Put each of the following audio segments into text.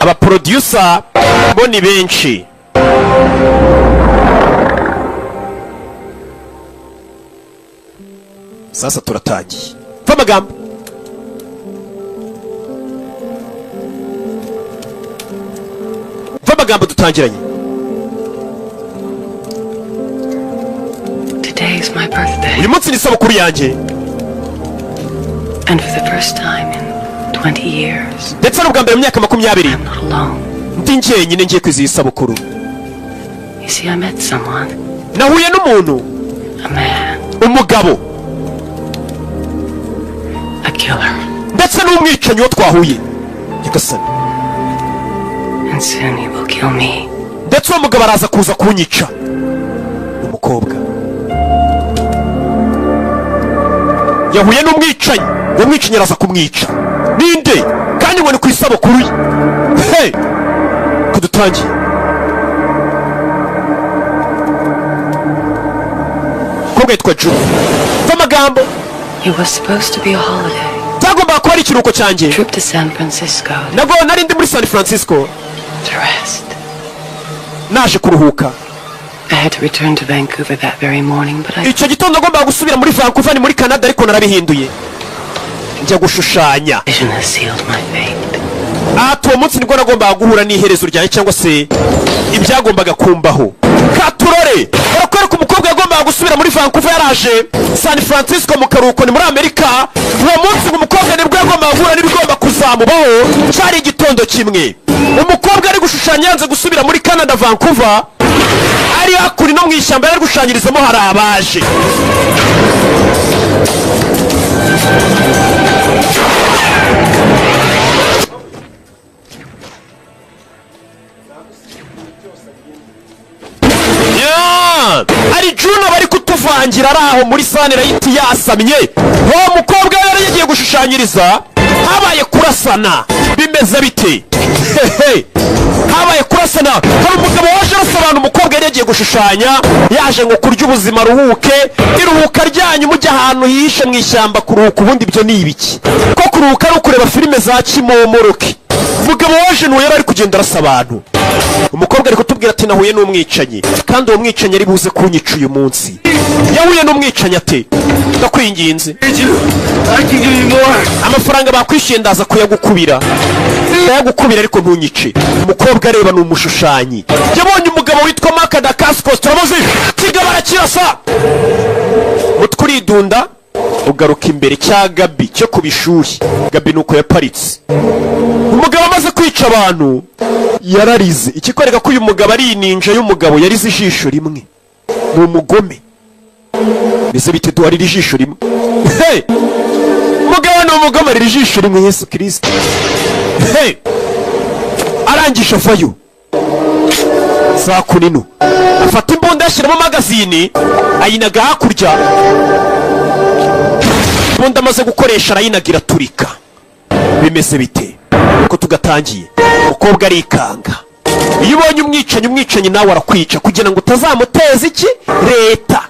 aba producer bo ni benshi. Sasa turatangiye. Va magambo. Va magambo dutangiranye. Today is my birthday. Uyu munsi ni isabukuru yanjye. And for the first time in 20 years. Ndetse n'ubwa mbere mu myaka 20. I'm not alone. Ndi njyenyine ngiye kwizihiza isabukuru. You see, I met someone. Nahuye n'umuntu. A man. Umugabo. A killer. Ndetse n'umwicanyi wo twahuye. Nyagasani. And soon he will kill me. Ndetse uwo mugabo araza kuza kunyica. Umukobwa. Yahuye n'umwicanyi. Uwo mwicanyi araza kumwica. Ninde? Kandi ngo ni ku isabukuru ye. Hey! Kudutangiye. Kobwa yitwa Juno. Va magambo. It was supposed to be a holiday. Byagombaga kuba ari ikiruhuko cyanjye. Trip to San Francisco. Nago nari ndi muri San Francisco. To rest. Naje kuruhuka. I had to return to Vancouver that very morning, but icyo gitondo ngomba gusubira muri Vancouver ni muri Canada ariko narabihinduye. Njya gushushanya. Vision has sealed my fate. Uwo munsi nibwo nagombaga guhura n'iherezo ryanjye cyangwa se ibyagombaga kumbaho. Katurore barakwereka umukobwa yagombaga gusubira muri Vancouver yaraje San Francisco mu karuhuko ni muri Amerika. Uwo munsi umukobwa nibwo yagombaga guhura n'ibigomba kuzamubaho. Cyari igitondo kimwe. Umukobwa ari gushushanya yanze gusubira muri Canada Vancouver. Ari hakuri no mu ishyamba yari gushushanyirizamo hari abaje. Ari Juno bari kutuvangira araho muri Sunlight yasamye. Uwo mukobwa yari yagiye gushushanyiriza habaye kurasana. Bimeze bite? Habaye kurasana. Hari umugabo waje arasobanura umukobwa yari yagiye gushushanya yaje ngo kurya ubuzima ruhuke. Iruhuka ryanyu mujya ahantu yihishe mu ishyamba kuruhuka ubundi byo ni ibiki? Ko kuruhuka ari ukureba filime za Kimomoroke. Umugabo waje nuwe yari ari kugenda arasa abantu. Umukobwa ari kutubwira ati nahuye n'umwicanyi kandi uwo mwicanyi ari buze kunyica uyu munsi. Yahuye n'umwicanyi ate? Ndakwinginze. Amafaranga bakwishyuye ndaza kuyagukubira. Yagukubira ariko ntunyice. Umukobwa areba n'umushushanyi. Yabonye umugabo witwa Mark Dacascos turamuzi. Kigabara kirasa. Mutkuridunda ugaruka imbere cya Gabi cyo kubishuri. Gabi nuko yaparitse. Umugabo amaze kwica abantu yararize. Ikikwereka ko uyu mugabo ari ninja y'umugabo yarize ijisho rimwe. Ni umugome. Bize bite duharira ijisho rimwe. Hey! Mugabo ni umugome ari ijisho rimwe Yesu Kristo. Hey! Arangisha vayo. Sakunino. Afata imbunda ashyiramo magazine ayinaga hakurya. Imbunda amaze gukoresha arayinagira turika. Bimeze bite? Uko tugatangiye. Umukobwa arikanga. Iyo ubonye umwicanyi nawe arakwica kugira ngo utazamuteza iki? Leta.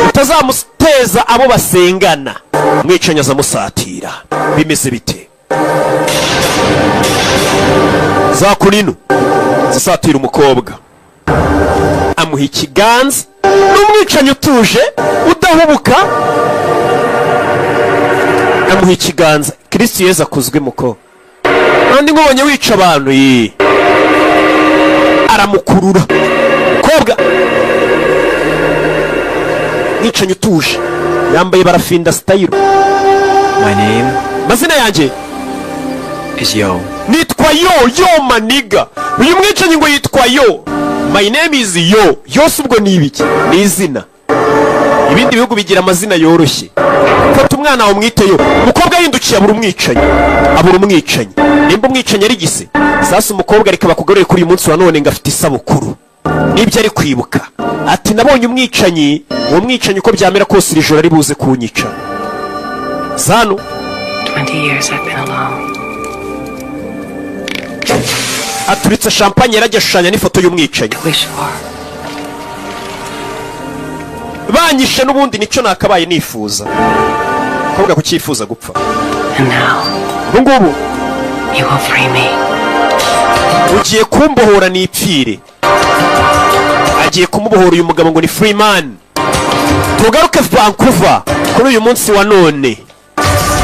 Utazamuteza abo basengana. Umwicanyi azamusatira. Bimeze bite? Zakunino zisatira umukobwa. Amuha ikiganza. N'umwicanyi utuje udahubuka. Amuha ikiganza. Kristo Yesu akuzwe muko. Kandi nkubonye wica abantu aramukurura. Kobwa mwicanyi utuje yambaye barafinda style. My name mazina yanjye is Yo. Nitwa Yo maniga. Uyu mwicanyi ngo yitwa Yo. My name is Yo. Yose ubwo ni ibiki? Ni izina. Ibindi bihugu bigira amazina yoroshye. Fata umwana wawe umwite Yo. Umukobwa yindukiye abura umwicanyi. Nimba umwicanyi ari gise. Sasa umukobwa areka bakugorere kuri uyu munsi wa none ngafite isabukuru. Nibyo ari kwibuka. Ati nabonye umwicanyi, uwo mwicanyi uko byamera kose iri joro ari buze kunyica. Zano 20 years I've been alone. Aturitse champagne yarajya shushanya n'ifoto y'umwicanyi. Banyishe n'ubundi nicyo nakabaye nifuza. Kobwa kucyifuza gupfa. And now ngubu you will free me. ugiye kumbohora nipfire. Agiye kumubohora uyu mugabo ngo ni Freeman. Tugaruke Vancouver kuri uyu munsi wa none,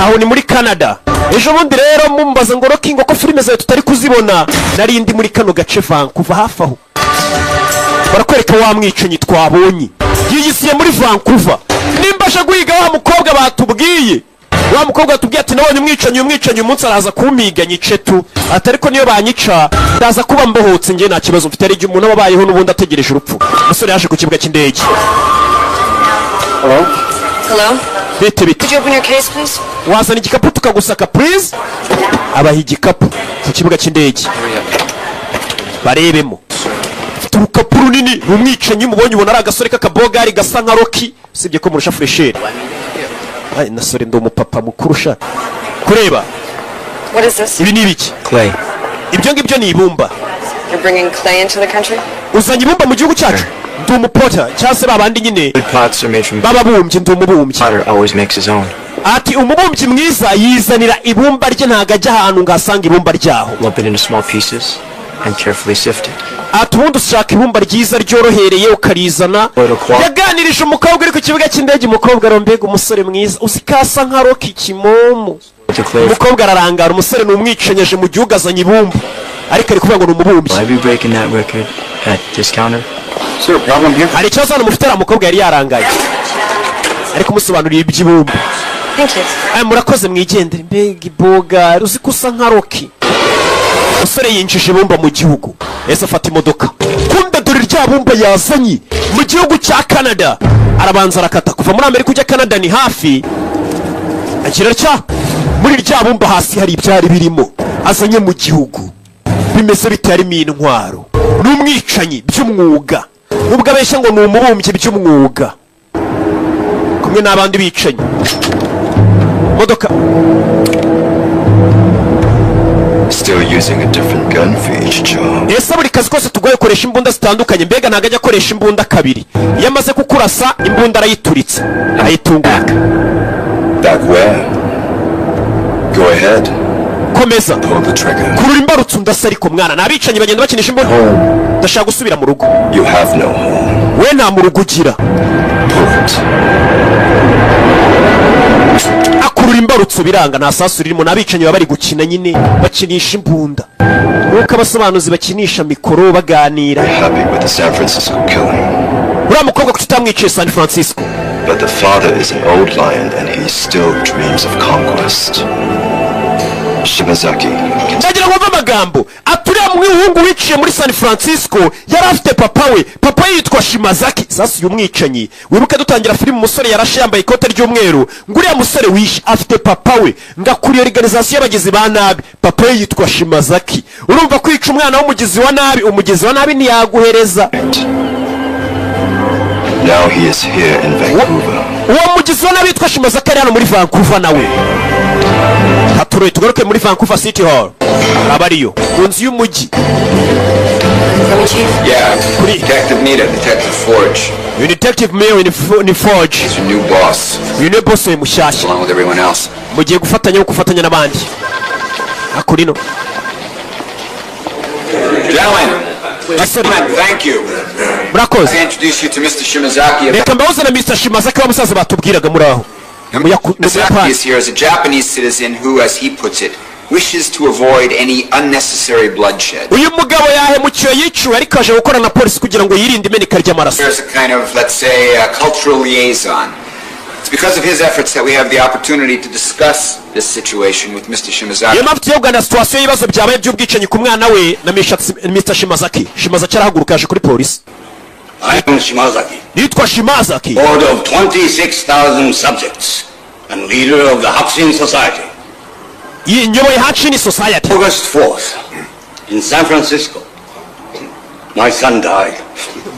aho ni muri Canada. Ejo bundi rero mumbaza ngo Rocky ngo ko filime zawe tutari kuzibona, nari ndi muri kano gace Vancouver hafi aho. Barakwereka wa mwicanyi twabonye yiyisiye muri Vancouver. Nimbasha guhiga wa mukobwa batubwiye, wa mukobwa batubwiye ati nabonye umwicanyi umunsi araza kumiga nyice tu, atari ko niyo banyica ndaza kuba mbohotse nge nta kibazo mfite. Ari igihe umuntu ababayeho n'ubundi ategereje urupfu. Umusore yaje ku kibuga cy'indege. Hello? Hello? Bite. Could you open your case, please? Wazana igikapu tukagusaka please. Abaha igikapu ku kibuga cy'indege. Barebemo. Turukapu runini rumwicanyi mubonye ubona ari agasore k'akabogari gasa nka Rocky, usibye ko murusha fresher. Ay nasore ndo umupapa mukuru sha. Kureba. What is this? Ibi ni ibiki? Clay. Ibyo ngibyo ni ibumba. You're bringing clay into the country? Uzanye ibumba mu gihugu cyacu? Ndi umupota cyase babandi nyine. Good pots are made from Bababumbye ndi umubumbyi. potter always makes his own. Ati umubumbyi mwiza yizanira ibumba rye ntago ajya ahantu ngasanga ibumba ryaho. Lump it into small pieces and carefully sift it. Ati ubundi ushaka ibumba ryiza ryorohereye ukarizana. Yaganirije umukobwa uri ku kibuga cy'indege, umukobwa arombega umusore mwiza usikasa nka Rocky kimomo. Umukobwa ararangara, umusore ni umwicanyaje mu gihugu azanye ibumba, ariko ari kuvuga ngo ni umubumbyi. Why be breaking that record at discounter? Is there a problem here? Hari ikibazo hano mufite, umukobwa yari yarangaye ariko musobanuriye iby'ibumba. Thank you. Ay murakoze mwigendere. Mbega iboga uzi kusa nka Rocky. Umusore yinjije ibumba mu gihugu, ese afata imodoka. Kumbe dore rya bumba yazanye mu gihugu cya Canada. Arabanza arakata kuva muri Amerika ujya Canada ni hafi. Agira cya muri rya bumba hasi hari ibyari birimo azanye mu gihugu. Bimeze bitari intwaro. N'umwicanyi by'umwuga. Nubwo abeshya ngo ni umubumbyi by'umwuga. Kumwe n'abandi bicanyi. Modoka. Still using a different gun for each job. Ese buri kazi kose tugoye koresha imbunda zitandukanye, mbega ntago ajya akoresha imbunda kabiri. Iyo amaze kukurasa imbunda arayituritse ayitunga. Back where? Go ahead. Komeza. Pull the trigger. Kurura imbarutso ndasa ariko mwana nabicanyi bagenda bakinisha imbunda. Ndashaka gusubira mu rugo. You have no home. We nta mu rugo ugira. Pull it. Akurura imbarutso biranga, nta sasu ririmo. Nabicanyi baba bari gukina nyine bakinisha imbunda. Nuko abasobanuzi bakinisha mikoro baganira. Happy with the San Francisco killing. Uriya mukobwa kuki utamwiciye San Francisco? But the father is an old lion and he still dreams of conquest. Shimazaki. Ndagira ngo mve amagambo. Aturiya mwihungu wiciye muri San Francisco yari afite papa we. Papa yitwa Shimazaki. Sasa uyu mwicanyi wibuke dutangira filime umusore yarashe yambaye ikote ry'umweru. Nguriya musore wishe afite papa we. Ngakuriye organization y'abagizi ba nabi. Papa we yitwa Shimazaki. Urumva kwica umwana w'umugizi wa nabi, umugizi wa nabi ntiyaguhereza. Now he is here in Vancouver. Uwo mugizi wa nabi yitwa Shimazaki ari hano muri Vancouver nawe. Haturoye tugaruke muri Vancouver City Hall. Abariyo munsi y'umujyi. Yeah, Detective Nita, Detective Forge. You Detective Mail in Forge. He's your new boss, You know boss we mushyashya. along with everyone else. Mugiye gufatanya n'abandi. Akurino. Gentlemen, thank you. Murakoze. I introduce you to Mr. Shimazaki. Reka mbabuze na Mr. Shimazaki wa musaza batubwiraga muri aho. Shimazaki is here as a Japanese citizen who, as he puts it, wishes to avoid any unnecessary bloodshed. Uyu mugabo yahemukiwe yiciwe ariko aje gukora na polisi kugira ngo yirinde imeneka ry'amaraso. There's a kind of, let's say, a cultural liaison. It's because of his efforts that we have the opportunity to discuss this situation with Mr. Shimazaki. Iyo mpamvu tuyogana situation y'ibibazo byabaye by'ubwicanyi ku mwana we na Mr. Shimazaki. Shimazaki arahaguruka aje kuri polisi. I am Shimazaki, Yitwa Shimazaki. board of 26,000 subjects and leader of the Hakushin Society. Nyoboye Hakushin Society. August 4th, in San Francisco, my son died.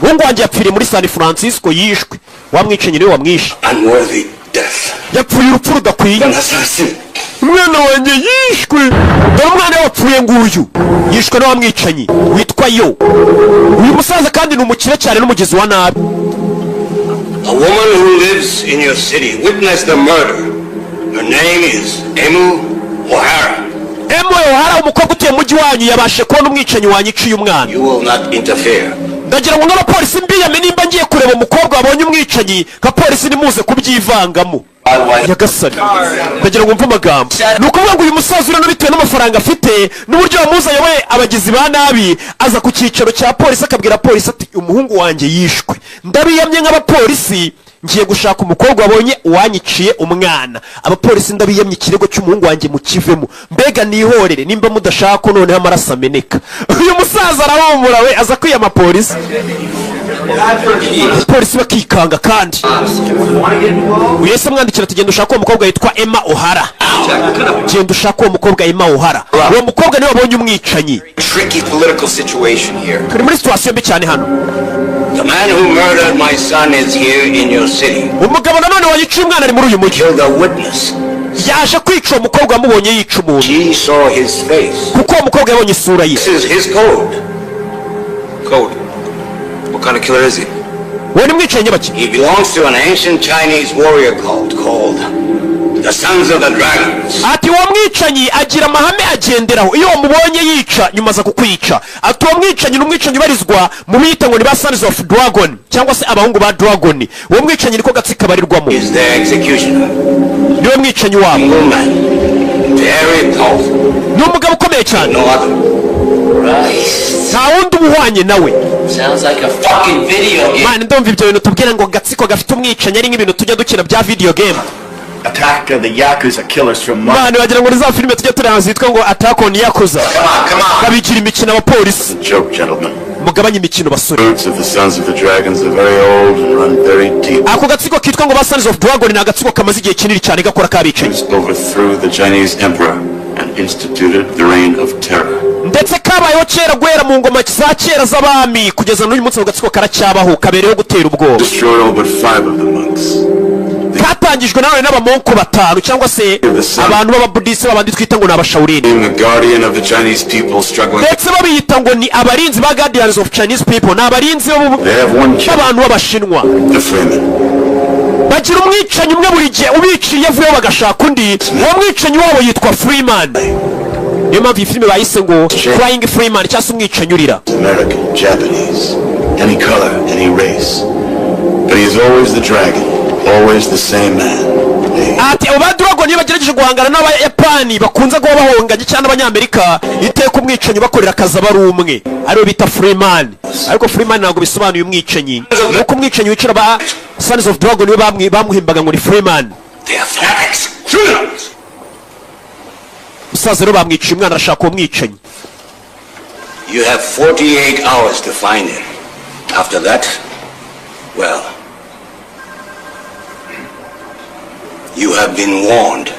Mungu wanjye yapfiriye muri San Francisco yishwe. Wamwicanyi niwe wamwishe. Unworthy death. Yapfuye urupfu rudakwiye. An assassin. Umwana wanjye yishwe. Dore umwana wapfuye nguyu. Yishwe n'uwamwicanyi witwa Yo. Uyu musaza kandi ni umukire cyane n'umugizi wa nabi. A woman who lives in your city witnessed the murder. Her name is Emu O'Hara. Emo hari umukobwa utuye mu mujyi wanyu yabashe kubona umwicanyi wanyiciye umwana. You will not interfere. Ndagira ngo n'abapolisi mbiyame nimba ngiye kureba umukobwa wabonye umwicanyi ka polisi nimuze kubyivangamo. Yagasani ndagira ngo mve amagambo. Ni ukuvuga ngo uyu musaza urano bitewe n'amafaranga afite n'uburyo bamuzi ayoboye abagizi ba nabi aza ku cyicaro cya polisi akabwira polisi ati umuhungu wanjye yishwe. Ndabiyamye nk'abapolisi ngiye gushaka umukobwa wabonye uwanyiciye umwana. Abapolisi ndabiyamye ikirego cy'umuhungu wanjye mukivemo. Mbega nihorere nimba mudashaka ko noneho amaraso ameneka. Uyu musaza arahumura we aza kwiyama polisi. Polisi bakikanga kandi uyese mwandikira ati genda ushaka uwo mukobwa yitwa Emma O'Hara. Genda ushaka uwo mukobwa Emma O'Hara. Uwo mukobwa niwe wabonye umwicanyi. Tricky political situation here. Turi muri situation mbi cyane hano. The man who murdered my son is here in your city. Umugabo nanone wanyiciye umwana ari muri uyu mujyi. Killed a witness. Yaje kwica uwo mukobwa wamubonye yica umuntu. She saw his face. Kuko uwo mukobwa yabonye isura ye. This is his code. Code? What kind of killer is he? Uwo ni mwicanyi nyabaki. He belongs to an ancient Chinese warrior cult called the Sons of the Dragons. Ati uwo mwicanyi agira amahame agenderaho. Iyo wamubonye yica nyuma aza kukwica. Ati uwo mwicanyi ni umwicanyi ubarizwa mu bita ngo ni ba Sons of Dragon cyangwa se abahungu ba Dragon. Uwo mwicanyi niko gatsi kabarirwamo. Is their executioner. Niwe mwicanyi wabo. Woman. Very powerful. Ni umugabo ukomeye cyane. No other. Nta wundi umuhwanye nawe. Sounds like a fucking video game. Mani ndumva ibyo bintu tubwira ngo gatsiko gafite umwicanyi ari nk'ibintu tujya dukina bya video game. Attack of the Yakuza killers from Mani wagira ngo ni za filime tujya tureba zitwa ngo Attack on Yakuza. Come on. Babigira imikino abapolisi. joke, gentlemen. Mugabanye imikino basore. Roots of the Sons of the Dragons are very old and run very deep. Ako gatsiko kitwa ngo ba Sons of Dragon ni agatsiko kamaze igihe kinini cyane gakora kabicanyi. Overthrew the Chinese emperor and instituted the reign of terror. Ndetse kabayeho kera guhera mu ngoma za kera z'abami kugeza n'uyu munsi gatsiko karacyabaho kabereho gutera ubwoba. Destroyed all but 5 of the monks. Katangijwe nanone n'abamonko batanu cyangwa se abantu b'ababudisi babandi twita ngo ni abashaurini. Being the guardian of the Chinese people struggling. Ndetse babiyita ngo ni abarinzi ba guardians of Chinese people. Ni abarinzi b'abantu b'abashinwa. The Freeman. Bagira umwicanyi umwe buri gihe ubiciye avuyeho bagashaka undi. Uwo mwicanyi wabo yitwa Freeman. Niyo mpamvu iyi filime bayise ngo Flying Freeman cyangwa se umwicanyi urira. American, Japanese, any color, any race. But he is always the dragon, always the same man. Ati abo ba Dragon iyo bagerageje guhangana n'abayapani bakunze kuba bahonganye cyane n'abanyamerika iteka umwicanyi bakorera akazi aba ari umwe ariwe bita Freeman. Ariko Freeman ntabwo bisobanuye umwicanyi nuko umwicanyi wicira ba Sons of Dragon niwe bamuhimbaga ngo ni Freeman. They are fanatics. Criminals. Musaza rero bamwiciye umwana arashaka uwo mwicanyi. You have 48 hours to find him. After that, well, you have been warned.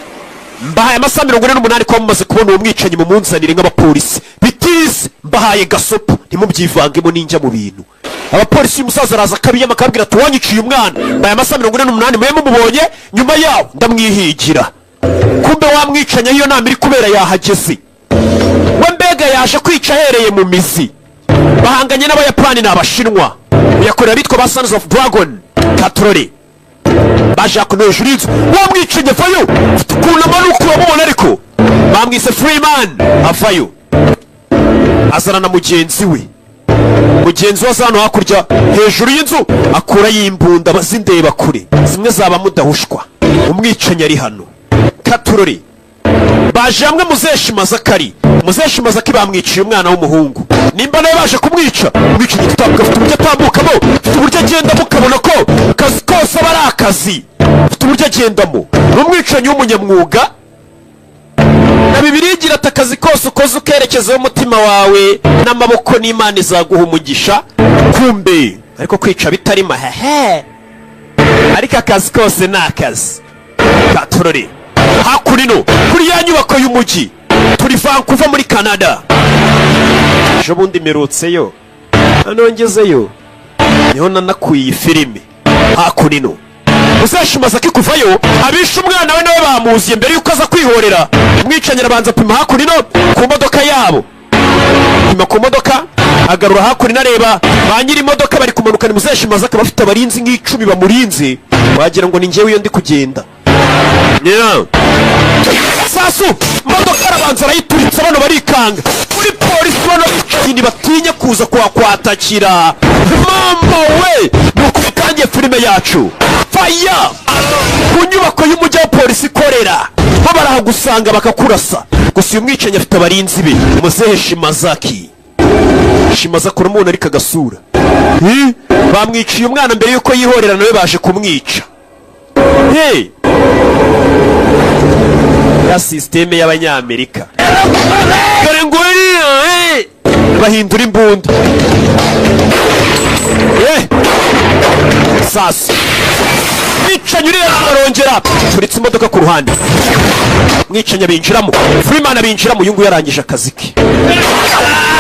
Mbahaye amasaha 48 ko mumaze kubona uwo mwicanyi mu munzanire nk'abapolisi. Bitize mbahaye gasopo ntimubyivangemo ninjya mu bintu. Abapolisi y'umusaza araza akabiyama akabwira ati wanyiciye umwana. Mbahaye amasaha 48 mwe mumubonye nyuma yawo ndamwihigira. Kumbe wamwicanya iyo nama iri kubera yahageze. We mbega yaje kwica ahereye mu mizi. Bahanganye n'abayapani n'abashinwa. Uyakorera bitwa ba Sons of Dragon. Katrore. Baje kuno hejuru y'inzu. Wamwicanye vayo. Kuna manuku wamubona ariko. Bamwise Freeman. Avayo. Azana na mugenzi we. Mugenzi wa hano hakurya hejuru y'inzu akura yimbunda bazindeba kure. Zimwe zaba mudahushwa. Umwicanye ari hano. Katurori baje hamwe Muzeshima Zakari. Muzeshima Zakari bamwiciye umwana w'umuhungu. Nimba nawe baje kumwica umwicanyi tutabwa afite uburyo atambukamo, afite uburyo agenda mukabona ko akazi kose aba ari akazi, afite uburyo agendamo. N'umwicanyi w'umunyamwuga na Bibiliya igira ati akazi kose ukoze ukerekezaho umutima wawe n'amaboko n'Imana izaguha umugisha. Kumbe ariko kwica bitari mahehe, ariko akazi kose ni akazi. Katurori hakurino kuri ya nyubako y'umujyi turi Vancouver muri Canada. Ejo bundi merutseyo anongezeyo niho nanakuye iyi filime. Hakurino Muzeshima Zakari kuvayo abisha umwana we nawe bamuziye mbere yuko aza kwihorera. Umwicanyira abanza pima hakurino ku modoka yabo, pima ku modoka agarura hakurino areba ba nyiri imodoka bari kumanuka. Ni Muzeshima Zakari bafite abarinzi nk'icumi bamurinze wagira ngo ni njyewe iyo ndi kugenda. Yeah. isasu imodoka arabanza arayituritse bano barikanga muri polisi bano bicaye batinye kuza kuhakwatakira mama we nuko bitangiye filime yacu faya ku nyubako y'umujyi wa polisi ikorera bo barahagusanga bakakurasa gusa uyu mwicanyi afite abarinzi be muzehe Shimazaki akora umuntu ariko agasura bamwiciye umwana mbere yuko yihorera nawe baje kumwica ya sisiteme y'abanyamerika dore ngo bahindura imbunda sasa mwicanyi uriya arongera turitse imodoka ku ruhande mwicanyi binjiramo Freeman binjiramo uyu nguyu yarangije akazi ke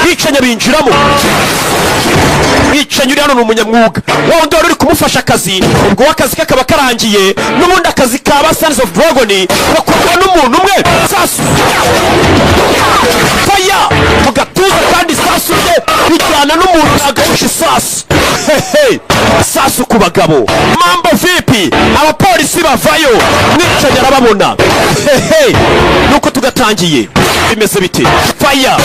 mwicanyi binjiramo mwicanyi uri hano ni umunyamwuga wa wundi wari uri kumufasha akazi ubwo akazi ke kaba karangiye n'ubundi akazi ka Sons of Dragon gakorwa n'umuntu umwe sasa faya mu gatuza kandi sasa uje bijyana n'umuntu agahusha sasa sasa ku bagabo mambo vipi abapolisi bavayo mwicanyi arababona nuko tugatangiye bimeze bite faya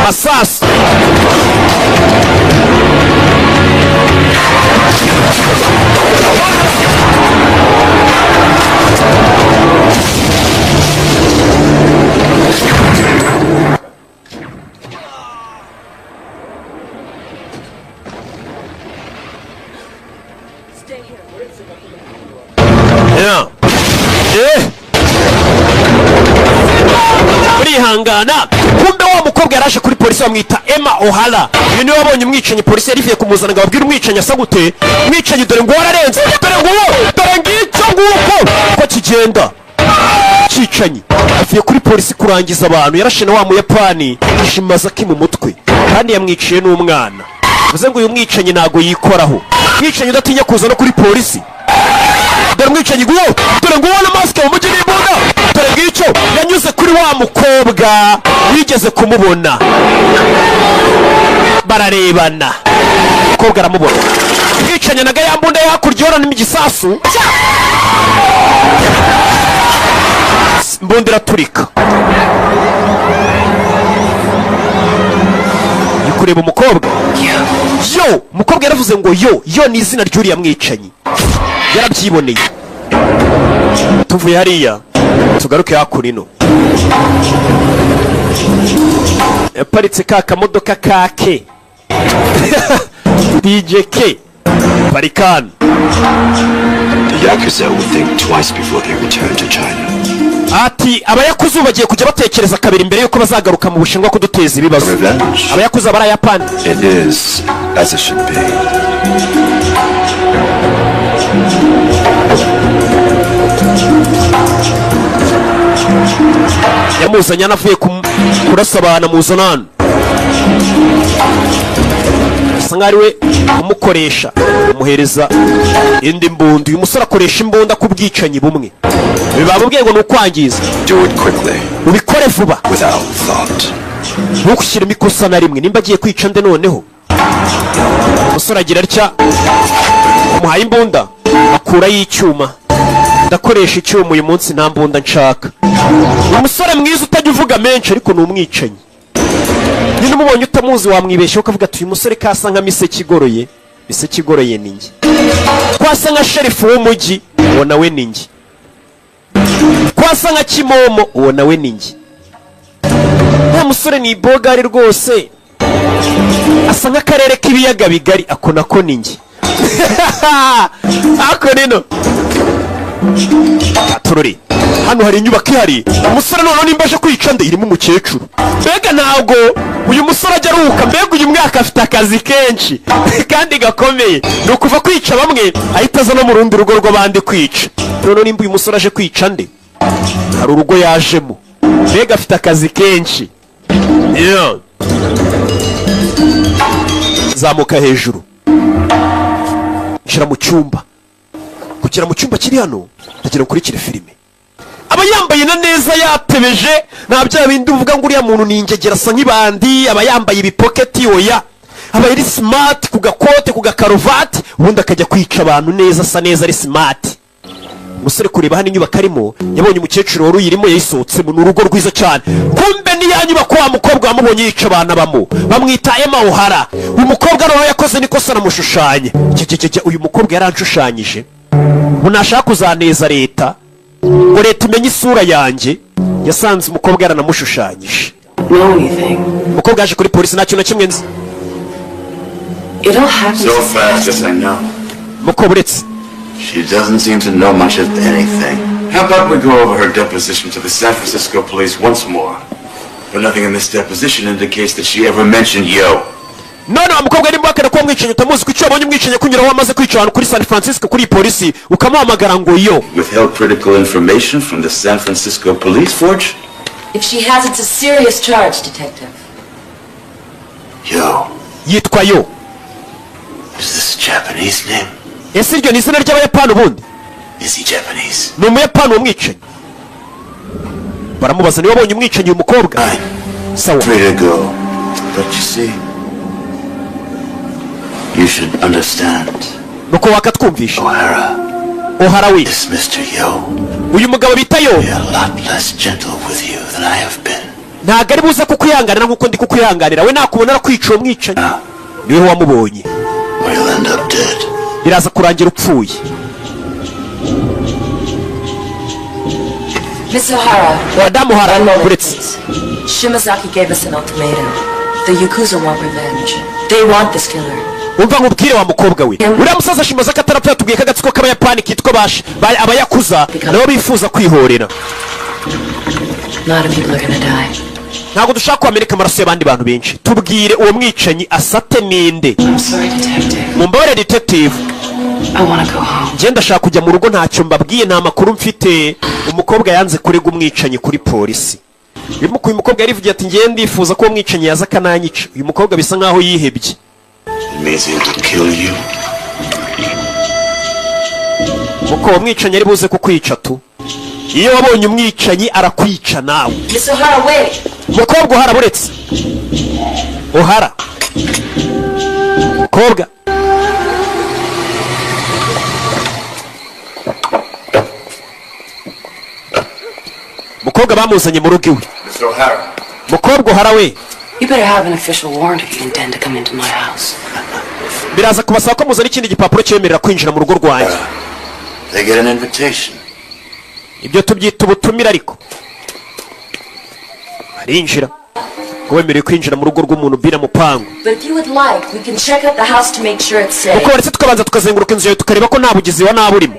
masasa urihangana kumbe wa mukobwa yaraje kuri polisi bamwita Emma O'Hara uyu niwe wabonye umwicanyi polisi yarivuye kumuzana ngo ababwire umwicanyi asa gute umwicanyi dore ngo wararenze dore ngicyo nguko ko kigenda cyicanyi avuye kuri polisi kurangiza abantu yarashe na wa muyapani Shimazaki mu mutwe kandi yamwiciye n'umwana bivuze ngo uyu mwicanyi ntago yikoraho mwicanyi udatinya kuza no kuri polisi dore mwicanyi guwo dore ngo ubona masike mu mujyi n'imbunda dore ngicyo yanyuze kuri wa mukobwa wigeze kumubona bararebana umukobwa aramubona mwicanyi naga yambunda yakurya yorana n'igisasu mbunda iraturika kureba umukobwa yo umukobwa yaravuze ngo yo ni izina ry'uriya mwicanyi yarabyiboneye tuvuye hariya tugaruke hakurino yaparitse ka kamodoka kake DJK Parikani. The Yakuza will think twice before they return to China. Ati abayakuza bagiye kujya batekereza kabiri mbere yuko bazagaruka mu Bushinwa kuduteza ibibazo. Abayakuza barayapana. It is as it should be. Yamuzanya navuye kurasabana muzanana. Sangariwe umukoresha umuhereza indi mbunda. Uyu musore akoresha imbunda ku bwicanyi bumwe. Bibabubwiye ngo nukwangiza. Do it quickly. Ubikore vuba. Without thought. Ntukushyire imikosa na rimwe. Nimba agiye kwica nde noneho. Musore agira atya. Umuhaye imbunda. Akura y'icyuma. Ndakoresha icyuma uyu munsi nta mbunda nshaka. Umusore mwiza utajya uvuga menshi ariko ni umwicanyi. Nino mubonye utamuzi wamwibeshye ukavuga ati uyu musore kasa nka Miseke igoroye. Miseke igoroye ni njye. Kwasa nka sherifu w'umujyi uwo nawe ni njye. Kwasa nka Kimomo uwo nawe ni njye. Uwo musore ni bogari rwose. Asa nk'akarere k'ibiyaga bigari ako nako ni njye. Ako nino Tururi. Hano hari inyubako ihari. Umusore none nimba aje kwica nde irimo umukecuru. Mbega ntabwo uyu musore ajya aruhuka. Mbega uyu mwaka afite akazi kenshi kandi gakomeye. Ni ukuva kwica bamwe ahita aza no mu rundi rugo rw'abandi kwica. None nimba uyu musore aje kwica nde hari urugo yajemo. Mbega afite akazi kenshi. Yeah. Zamuka hejuru. Nshira mu cyumba. Kugera mu cyumba kiri hano ndagira ukurikire filime. Aba yambaye na neza yatebeje nta bya bindi uvuga ngo uriya muntu ningegera asa nk'ibandi. Aba yambaye ibipoketi oya. Aba yari smart ku gakote ku gakarovati ubundi akajya kwica abantu neza asa neza ari smart. umusore kureba hano inyubako arimo yabonye umukecuru wari uyirimo yayisohotsemo. Ni urugo rwiza cyane, kumbe ni ya nyubako wa mukobwa wamubonye yica abana bamo bamwita Emma O'Hara. Uyu mukobwa nawe yakoze nikosa namushushanye. Uyu mukobwa yaranshushanije, ubu nashaka kuzaneza leta ngo leta imenye isura yanjye. Yasanze umukobwa yaranamushushanyije. Umukobwa yaje kuri polisi nta kintu na kimwe nzi. So fast, yes, I know. Mukobwa uretse She doesn't seem to know much of anything. How about we go over her deposition to the San Francisco police once more? But nothing in this deposition indicates that she ever mentioned Yo. none wa mukobwa arimo akana ko mwicenye utamuzi ko icyo wabonye mwicenye kunyura wamaze kwica abantu kuri San Francisco kuri polisi ukamuhamagara ngo Yo. Withheld critical information from the San Francisco police force? If she has, it's a serious charge, Detective. Yo. Yitwa Yo. Is this a Japanese name? Ese iryo ni izina ry'Abayapani ubundi? Is he Japanese? Ni Umuyapani umwicenye. Baramubaza niba abonye umwicenye uyu mukobwa. Sawa. Free to go. But you see, you should understand. Nuko wakatwumvisha. O'Hara we. This Mr. Yo. Uyu mugabo bita Yo. Be a lot less gentle with you than I have been. Ntago ari buze kukwihanganira nkuko ndi kukwihanganira. We nakubona arakwica uwo mwicanyi. Niwe wamubonye. We'll end up dead. Biraza kurangira upfuye. Miss O'Hara. Madame O'Hara, uretse. Shimazaki gave us an ultimatum. The Yakuza want revenge. They want this killer. Umva nkubwire wa mukobwa we. Uriya musaza Shimazaki atarapfa yatubwiye ko agatsiko k'Abayapani kitwa Abayakuza nabo bifuza kwihorera. Not if people are gonna die. Ntabwo dushaka kwameneka amaraso y'abandi bantu benshi. Tubwire uwo mwicanyi asate ninde. I'm sorry, Detective. Mumbabare detective. I want to go home. Njye ndashaka kujya mu rugo ntacyo mbabwiye nta makuru mfite. Umukobwa yanze kurega umwicanyi kuri polisi. Uyu mukobwa yarivugiye ati ngiye ndifuza ko umwicanyi yaza akananyica. Uyu mukobwa bisa nkaho yihebye. It means he will kill you. Muko umwicanyi ari buze kukwica tu. Iyo wabonye umwicanyi arakwica nawe. Miss O'Hara, wait. Mukobwa O'Hara buretse. O'Hara. Mukobwa. Mukobwa bamuzanye mu rugo iwe. Mr. O'Hara. Mukobwa O'Hara we. You better have an official warrant if you intend to come into my house. Biraza kubasaba ko muzana ikindi gipapuro cyemerera kwinjira mu rugo rwanjye. They get an invitation. Ibyo tubyita ubutumire ariko. Arinjira. Ngo wemereye kwinjira mu rugo rw'umuntu bira mupango. But if you would like, we can check out the house to make sure it's safe. Uko baretse tukabanza tukazenguruka inzu yawe tukareba ko nta bugizi wa nabi urimo.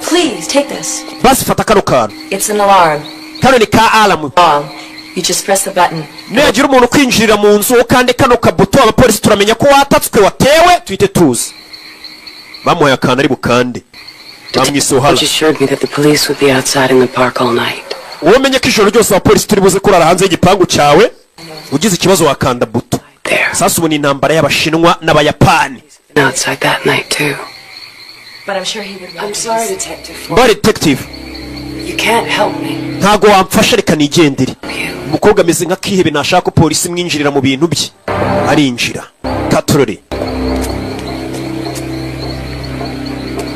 Please, take this. Basi fata kano kantu. It's an alarm. Kano ni ka alarm. You just press the button. Niyagira umuntu kwinjirira mu nzu ukande kano kabuto abapolisi turamenya ko watatswe watewe tuhite tuzi. Bamuhaye akantu ari bukande. Bamwise O'Hara. She assured me that the police would be outside in the park all night. Umenye ko ijoro ryose abapolisi turi buze kurara hanze y'igipangu cyawe. Ugize ikibazo wakanda buto. Sasa ubu ni intambara y'Abashinwa n'Abayapani. Outside that night too. But I'm sure he would. I'm sorry, Detective. But detective. You can't help me. Ntago wamfasha reka nigendere. Umukobwa ameze nk'akihebe nashaka ko polisi mwinjirira mu bintu bye. Arinjira. Katurore.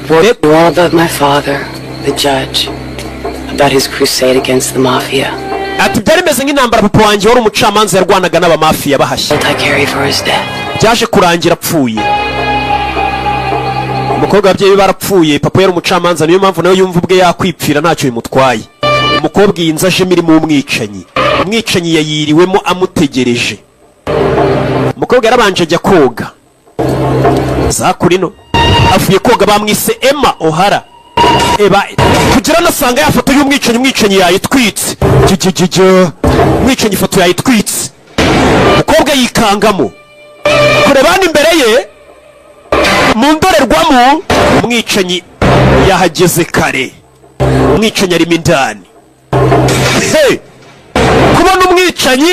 What all about my father, the judge, about his crusade against the mafia. Ati byari meze nk'intambara papa wanjye wari umucamanza yarwanaga n'abamafiya bahashye. Byaje kurangira apfuye. Umukobwa abyeyi barapfuye papa yari umucamanza niyo mpamvu nawe yumva ubwe yakwipfira ntacyo bimutwaye. Umukobwa yinza aje mirimo umwicanyi. Umwicanyi yayiriwemo amutegereje. Umukobwa yarabanje ajya koga. Zakurino avuye koga bamwise Emma O'Hara. Kugira nasanga yafoto y'umwicanyi yayitwitse. Umwicanyi ifoto yayitwitse. Umukobwa yikangamo. Kurebana imbere ye mu ndorerwamo umwicanyi yahageze kare. Umwicanyi arimo indani. Kubona umwicanyi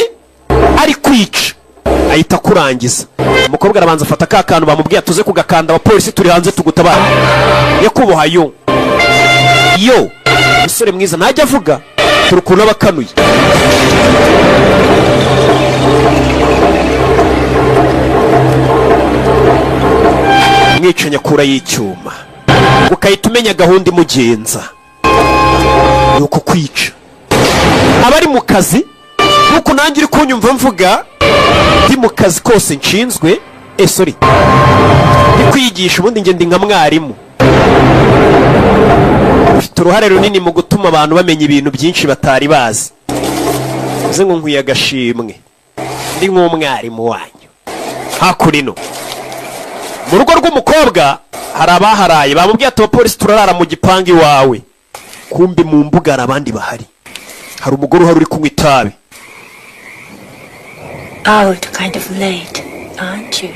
ari kwica ahita kurangiza. Umukobwa arabanza afata ka kantu bamubwiye tuze kugakanda abapolisi turi hanze tugutabara. Yakuboha yo umusore mwiza najya avuga turukuna bakanuye. Umwicanyi akura y'icyuma ukahita umenya gahunda imugenza. ni ukukwica. Abari mu kazi nkuko nanjye uri kunyumva mvuga ndi mu kazi kose nshinzwe sorry ndi kwigisha, ubundi njye ndi nka mwarimu, ufite uruhare runini mu gutuma abantu bamenya ibintu byinshi batari bazi. uze ngo nkwiye agashimwe, ndi nk'umwarimu wanyu. hakurino mu rugo rw'umukobwa hari abaharaye, bamubwiye ati abapolisi turarara mu gipangu iwawe, kumbi mu mbuga hari abandi bahari. hari umugore uhari uri kunywa itabi. Out kind of late, aren't you?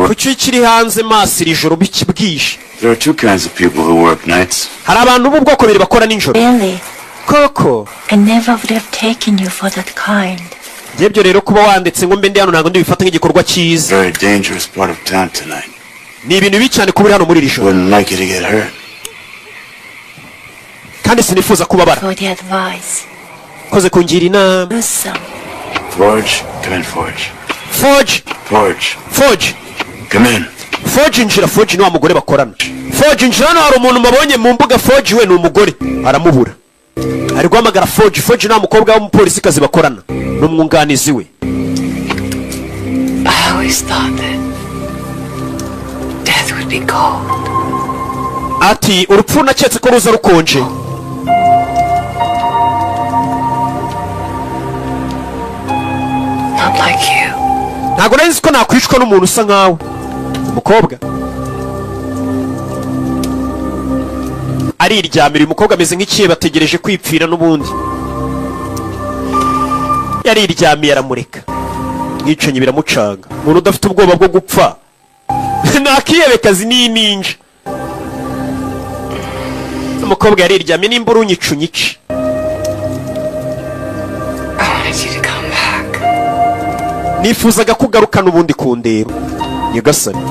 kuki kiri hanze maso iri joro bwije? There are two kinds of people who work nights. hari abantu b'ubwoko bubiri bakora nijoro. Really? Koko I never would have taken you for that kind. Jebyo rero kuba wanditse ngo mbe ndi hano ntabwo ndibifata nk'igikorwa cyiza. Very dangerous part of town tonight. Ni ibintu bibi cyane kuba uri hano muri iri joro. Wouldn't like you to get hurt. kandi sinifuza kubabara. For the advice. koze kungira inama. Do some. Forge, come in, Forge. Forge. Forge. Forge. Come in. Forge injira. Forge ni wa mugore bakorana. Forge injira hano, hari umuntu mabonye mu mbuga. Forge we ni umugore aramubura, ari guhamagara Forge. Forge ni umukobwa w'umupolisi kazi bakorana, ni umwunganizi we. I always thought that death would be cold. ati urupfu naketse ko ruza rukonje. Not like you. ntabwo nari nzi ko nakwicwa n'umuntu usa nkawe. umukobwa ariryamira. uyu mukobwa ameze nk'ikihe bategereje kwipfira n'ubundi. yariryamiye aramureka. mwicanyi biramucanga. umuntu udafite ubwoba bwo gupfa nakiyebekazi n'ininja. umukobwa yariryamiye. nimba uri unyica unyice. I wanted you to come back. nifuzaga ko ugaruka n'ubundi kundeba nyagasani.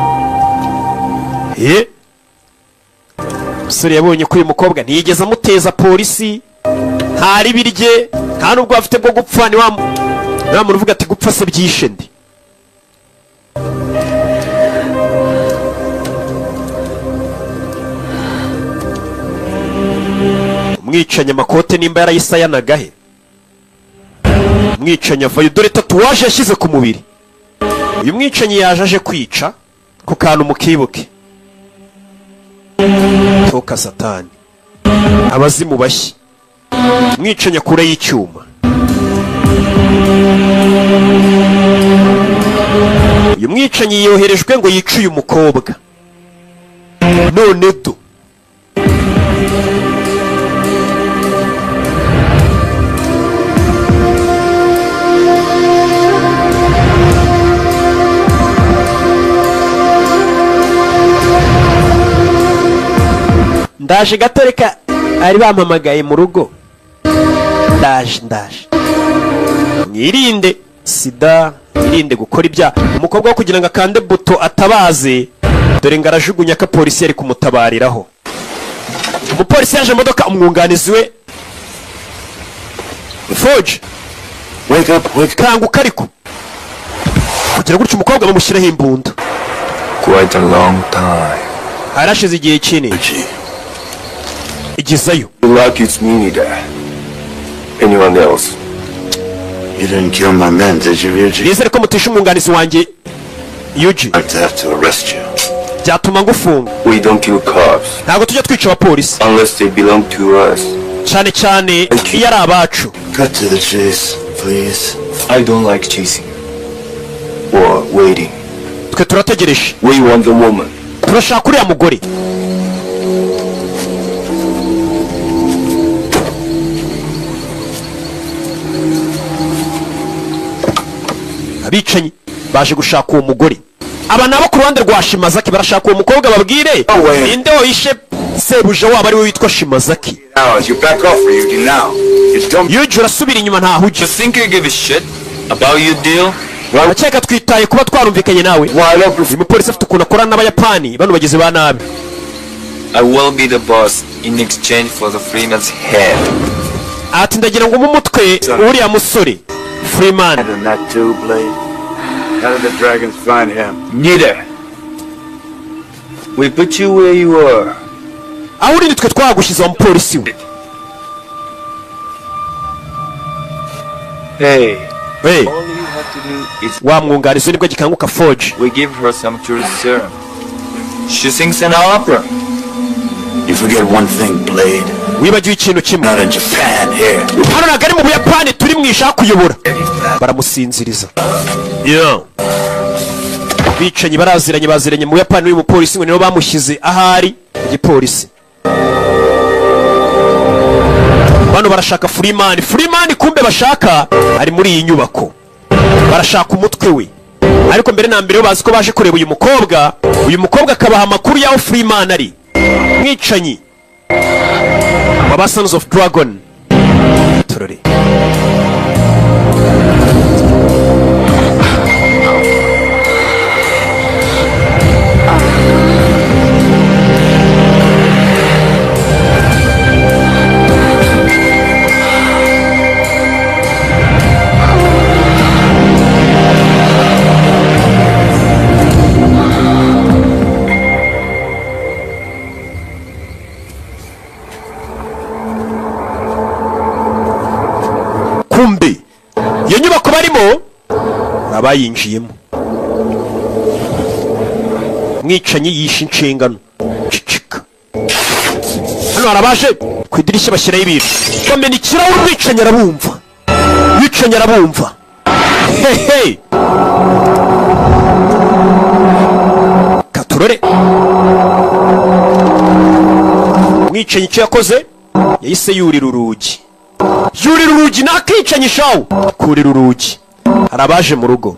umusore yabonye ko uyu mukobwa ntiyigeze amuteza polisi, ntari birye, nta nubwo afite bwo gupfa. ni wa muntu uvuga ati gupfa se byishe ndi. umwicanyi amakote nimba yarayisayanagahe. umwicanyi avayo, dore tatuwaje yashyize ku mubiri. uyu mwicanyi yaje aje kwica ku kantu mukibuke. toka satani, abazimu bashyi. umwicanyi akura y'icyuma. uyu mwicanyi yoherejwe ngo yice uyu mukobwa. none do ndaje gato, reka ari bampamagaye mu rugo. ndaje mwirinde sida, mwirinde gukora ibyaha. umukobwa wo kugira ngo akande buto atabaze, dore ngo arajugunya ko polisi yari kumutabariraho. umupolisi yaje imodoka, umwunganizi we Forge. Wake up. kanguka ariko kugira gutyo umukobwa bamushyiraho imbunda. Quite a long time. harashize igihe kinini. igizayo. You like it's me there. Anyone else? You didn't kill my men, did you, Ryuji? nizere ko mutisha umwunganizi wanjye Yuji. I'd have to arrest you. byatuma ngufunga. We don't kill cops ntabwo tujya twica abapolisi, unless they belong to us. cyane cyane iyo ari abacu. Cut to the chase, please. I don't like chasing or waiting. twe turategereje. We want the woman. turashaka uriya mugore. abicanyi baje gushaka uwo mugore. aba nabo ku ruhande rwa Shimazaki barashaka uwo mukobwa, babwire ninde wishe sebuja wabo ari we witwa Shimazaki. You back off, Ryuji, now. You don't Yuji urasubira inyuma ntaho ujya. think you give a shit about your deal? Akeka twitaye kuba twarumvikanye nawe. uyu mupolisi afite ukuntu akorana n'abayapani, bano bageze ba nabi. I will be the boss in exchange for the Freeman's head. ati ndagira ngo umutwe uriya musore Freeman. And that too, Blade? How did the dragons find him? Neither. We put you where you are. aho uri nitwe twagushyize wa mupolisi we. Hey. Hey. All you have to do is Wa mwungarizo nibwo gikanguka Forge. we give her some truth serum. She sings an opera. You forget one thing, Blade. Wibagiwe ikintu kimwe. Not in Japan here. Hano nagari mu Buyapani turi mwishaka kuyobora. Baramusinziriza. Yeah. Bicanyi baziranye mu Buyapani n'uyu mupolisi ngo nibo bamushyize ahari igipolisi. Bano barashaka Freeman. Freeman kumbe bashaka ari muri iyi nyubako. Barashaka umutwe we. Ariko mbere na mbere bazi ko baje kureba uyu mukobwa akabaha amakuru yaho Freeman ari. Mwicanyi Baba Sons of Dragon. Turore. Kumbe iyo nyubako barimo abayinjiyemo. Mwicanyi yishe inshingano. Cicika. Hano harabaje ku idirishya bashyiraho ibintu. Bamena ikirahure mwicanyi arabumva. Mwicanyi arabumva. Hehe. Katurore. Mwicanyi icyo yakoze yahise yurira urugi. Yurira urugi nakicanye shawo. Kurira urugi. Harabaje mu rugo.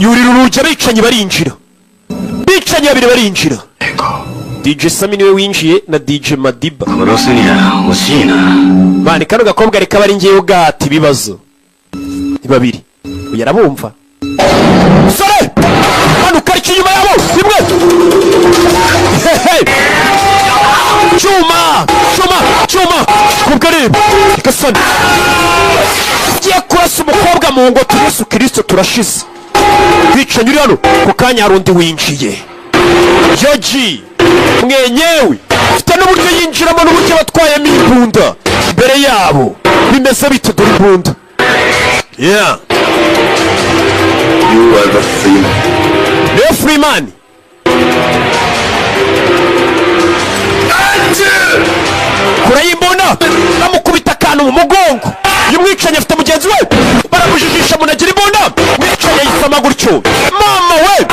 Yurira urugi abicanyi barinjira. Bicanyi babiri barinjira. DJ Sami niwe winjiye na DJ Madiba. Bani kano gakobwa reka bari ngiye ugata ibibazo. Ni babiri. Uyarabumva. Sore! Hano kari kinyuma yabo. Rimwe. Chuma. Kubgarib. Ikasani. Giye kurasa umukobwa mu ngo Yesu Kristo turashize. Bica nyuri hano ku kanya harundi winjiye. Yoji. Mwenyewe ufite n'uburyo yinjiramo n'uburyo batwayemo imbunda imbere yabo bimeze bite dore imbunda. Yeah. You are the Freeman. The Freeman. Kurayimbona bamukubita akantu mu mugongo. Uyu mwicanyi afite mugenzi we baramujijisha munagira imbunda. Mwicanyi yisama gutyo. Mama we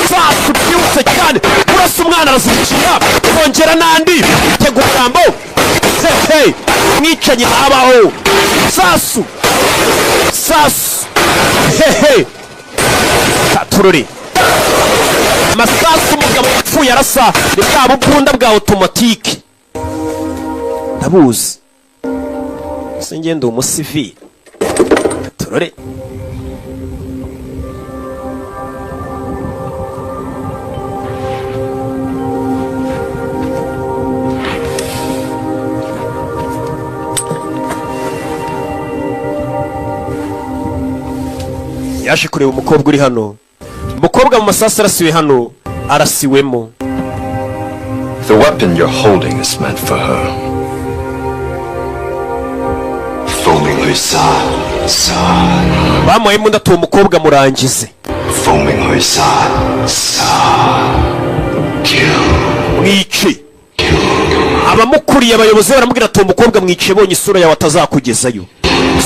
sasu byutse cyane. Urasa umwana arazikira kongera nandi tegukambo. Hey, mwicanyi abaho. Sasu. Hey. Katururi. Masasu mugabo yapfuye arasa ni bwa bubunda bwa automatique. Ndabuzi. Singendo umusivili. Katururi. Yaje kureba umukobwa uri hano. Umukobwa mu masasa arasiwe hano. Arasiwemo. The weapon you're holding is meant for her. Foaming her side. Bamuhaye imbunda atuwe umukobwa murangize. Foaming her side. Kill. Mwice. Abamukuriye abayobozi baramubwira atuwe umukobwa mwice bonye isura yawe atazakugezayo.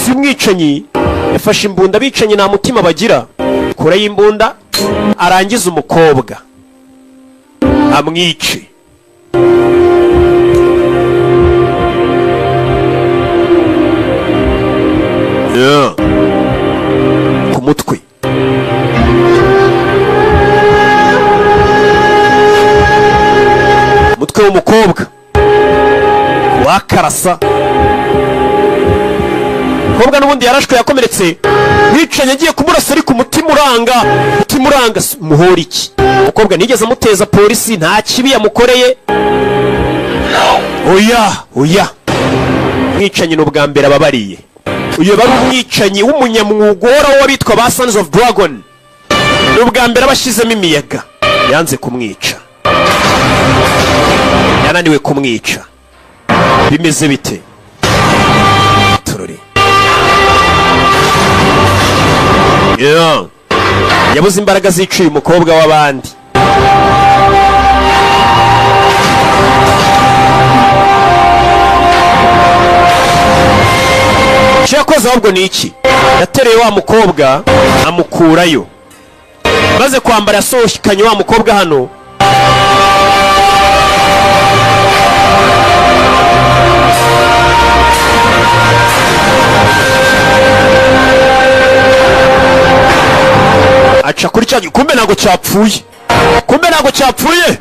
Si mwicanyi yafashe imbunda bicanyi nta mutima bagira. Kure y'imbunda arangiza umukobwa amwice. Yeah. Ku mutwe. Mutwe w'umukobwa wakarasa. Umukobwa n'ubundi yarashwe yakomeretse. Mwicanyi agiye kumurasa ariko umutima uranga muhora iki. Umukobwa nigeze amuteza polisi nta kibi yamukoreye. Oya. Mwicanyi n'ubwa mbere ababariye. uyu bari umwicanyi w'umunyamwuga uhoraho w'abitwa ba Sons of Dragon. Ni ubwa mbere abashyizemo imiyaga yanze kumwica, yananiwe kumwica. Bimeze bite? Turore. Yabuze imbaraga ziciye umukobwa w'abandi. Cyakoze ahubwo ni iki? Yatereye wa mukobwa amukurayo, maze kwambara yasohokanye wa mukobwa hano. Aca kuri cya kumbe ntago cyapfuye, kumbe ntago cyapfuye,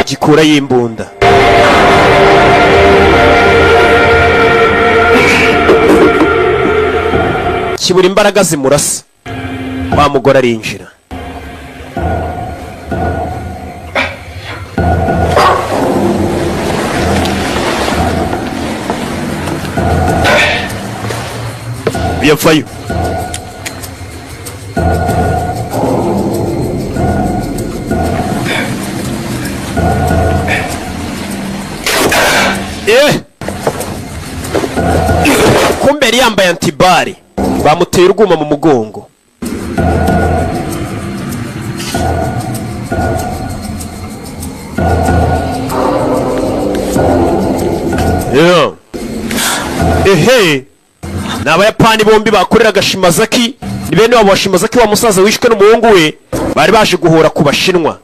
gikura y'imbunda. Kibura imbaraga zimurasa, wa mugore arinjira. Yapfayo. Kumbe yari yambaye antibare, bamuteye urwuma mu mugongo. Ehe, ni abayapani bombi bakoreraga Shimazaki. Ni bene wabo wa Shimazaki, wa musaza wishwe n'umuhungu we, bari baje guhora ku Bashinwa.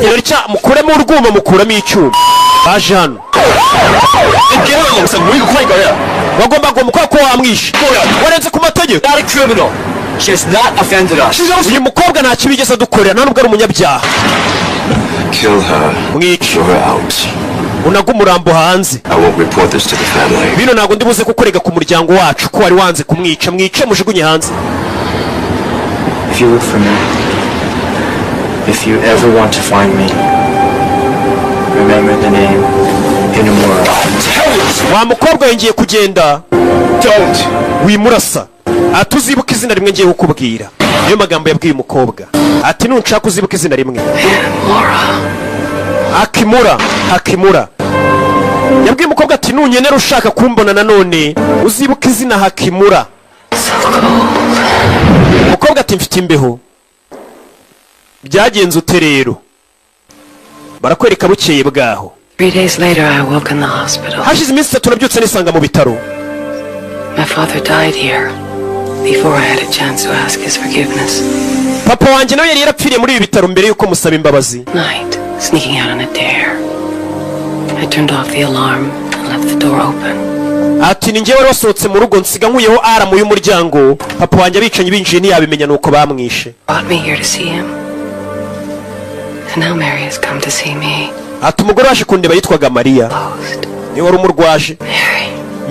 Yericya mukuremo urwuma, mukuramo icyuma. Baje hano. Bagomba kumukora ko wamwishe. Warenze ku mategeko. She has not offended us. Uyu mukobwa nta kibigeze adukorera, nta nubwo ari umunyabyaha. Kill her. Mwice. Throw her out. Unaga umurambo hanze. I won't report this to the family. Bino ntago ndibuze kukorega ku muryango wacu ko wari wanze kumwica. Mwice mujugunye hanze. If you look for me, if you ever want to find me, remember the name Inamura. Wa mukobwa yongeye kugenda. Don't. Wimurasa. Atuzibuka izina rimwe ngiye kukubwira. Niyo magambo yabwiye umukobwa. Ati nunshaka uzibuka izina rimwe. Hakimura. Hakimura. Yabwiye umukobwa ati nunyenera ushaka kumbona nanone uzibuka izina Hakimura. Umukobwa ati mfite imbeho. Byagenze ute rero? Barakwereka bukeye bwaho. 3 days later, I woke in the hospital. Hashize iminsi 3 nabyutse nisanga mu bitaro. My father died here before I had a chance to ask his forgiveness. Papa wanjye nawe yari yarapfiriye muri ibi bitaro mbere yuko musaba imbabazi. Night, sneaking out on a dare. I turned off the alarm and left the door open. Ati ni njyewe wasohotse mu rugo nsiga nkuyeho aramu y'umuryango. Papa wanjye abicanye binjiye ntiyabimenya nuko bamwishe. Brought me here to see him. And now Mary has come to see me. Ati umugore waje kundeba yitwaga Maria. Ni wari umurwaje.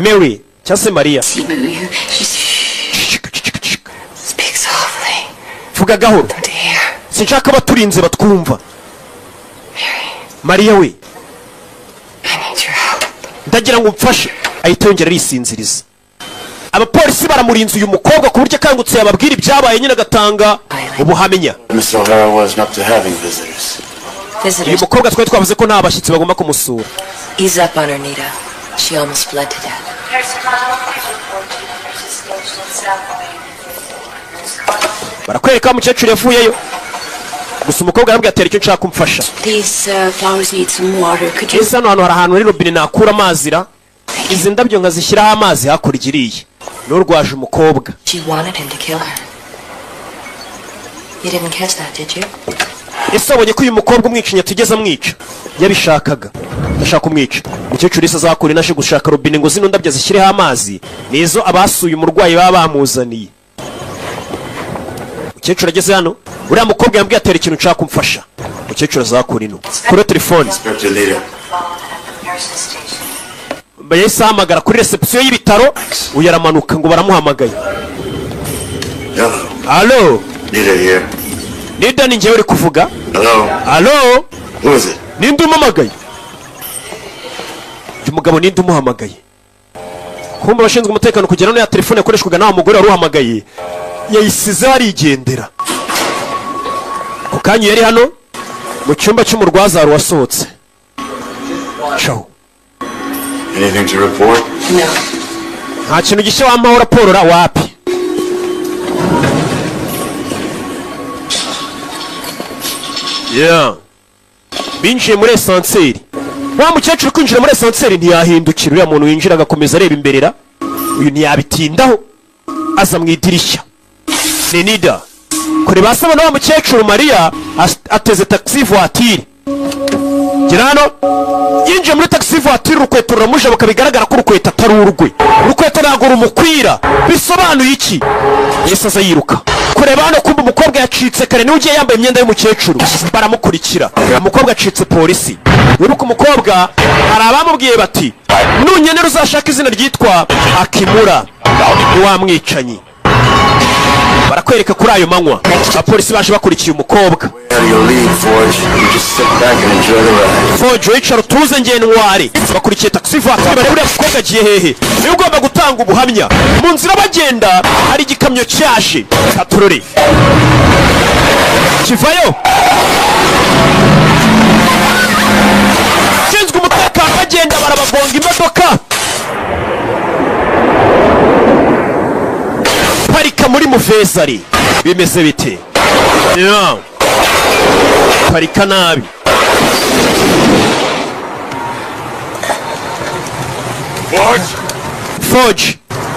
Mary, cyase Maria. Speak softly. Vuga gahoro. Sinshaka baturinze batwumva. Maria we. I need your help. Ndagira ngo umfashe. Ahita yongera arisinziriza. Abapolisi baramurinze uyu mukobwa ku buryo akangutse yababwira ibyabaye nyine agatanga ubuhamenya. Mr. O'Hara wasn't up to having visitors. Uyu mukobwa twari twavuze ko nta bashyitsi bagomba kumusura. Ease up on her, Nita. She almost bled to death. Barakwereka umukecuru yavuyeyo. Gusa umukobwa yabwiye atera icyo nshaka kumfasha. These flowers need some water. Could you... Ese hano hantu hari ahantu muri robine nakura amazi ra? Izi ndabyo nkazishyiraho amazi hakurya iriya. N'urwaje umukobwa. She wanted him to kill her. You didn't catch that, did you? Ese abonye ko uyu mukobwa umwica tugeze amwica. Yabishakaga. Ndashaka kumwica. Umukecuru ise azakura inaje gushaka robine ngo zino ndabyo zishyireho amazi. Nizo abasuye umurwayi baba bamuzaniye. Umukecuru ageze hano. Uriya mukobwa yambwiye atera ikintu nshaka kumfasha. Umukecuru azakura ino. Kuri telefone. Bayise ahamagara kuri reception y'ibitaro. Uyu aramanuka ngo baramuhamagaye. Hello. Nita here. Nita ni njyewe uri kuvuga. Hello. Hello. Who is it? Ninde umamagaye? mugabo ninde umuhamagaye? Kumbe abashinzwe umutekano kugera no ya telefone yakoreshwaga naho umugore wari uhamagaye yayisize arigendera. Ku kanya yari hano mu cyumba cy'umurwaza wari wasohotse. Ciao. Anything to report? No. Nta kintu gishya wampaho raporo ra wapi? Yeah. Binjiye muri esanseri. Wa mukecuru kwinjira muri esanseri ntiyahindukira, uriya muntu winjira agakomeza areba imberera. Uyu ntiyabitindaho. Aza mu idirishya. Nenida. Kure basaba na wa mukecuru Maria ateze taxi voiture. Girano yinjiye muri taxi voiture, urukweto ruramujabuka bigaragara ko urukweto atari urwe. Urukweto ntago rumukwira. Bisobanuye iki? Yesu aza yiruka. Kureba hano kumbe umukobwa yacitse kare niwe ugiye yambaye imyenda y'umukecuru. Baramukurikira. Umukobwa acitse polisi. Wiruka umukobwa hari abamubwiye bati nunyenera uzashaka izina ryitwa Akimura wamwicanyi. Barakwereka kuri ayo manywa abapolisi baje bakurikiye umukobwa. Forge wicara utuze ngenwari bakurikiye taxi voiture barebe uriya mukobwa agiye hehe. Niyo ugomba gutanga ubuhamya. Mu nzira bagenda hari igikamyo cyaje katurore kivayo. Shinzwe umutekano bagenda barabagonga imodoka. Parika muri Muvesari bimeze bite? Yeah. Parika nabi.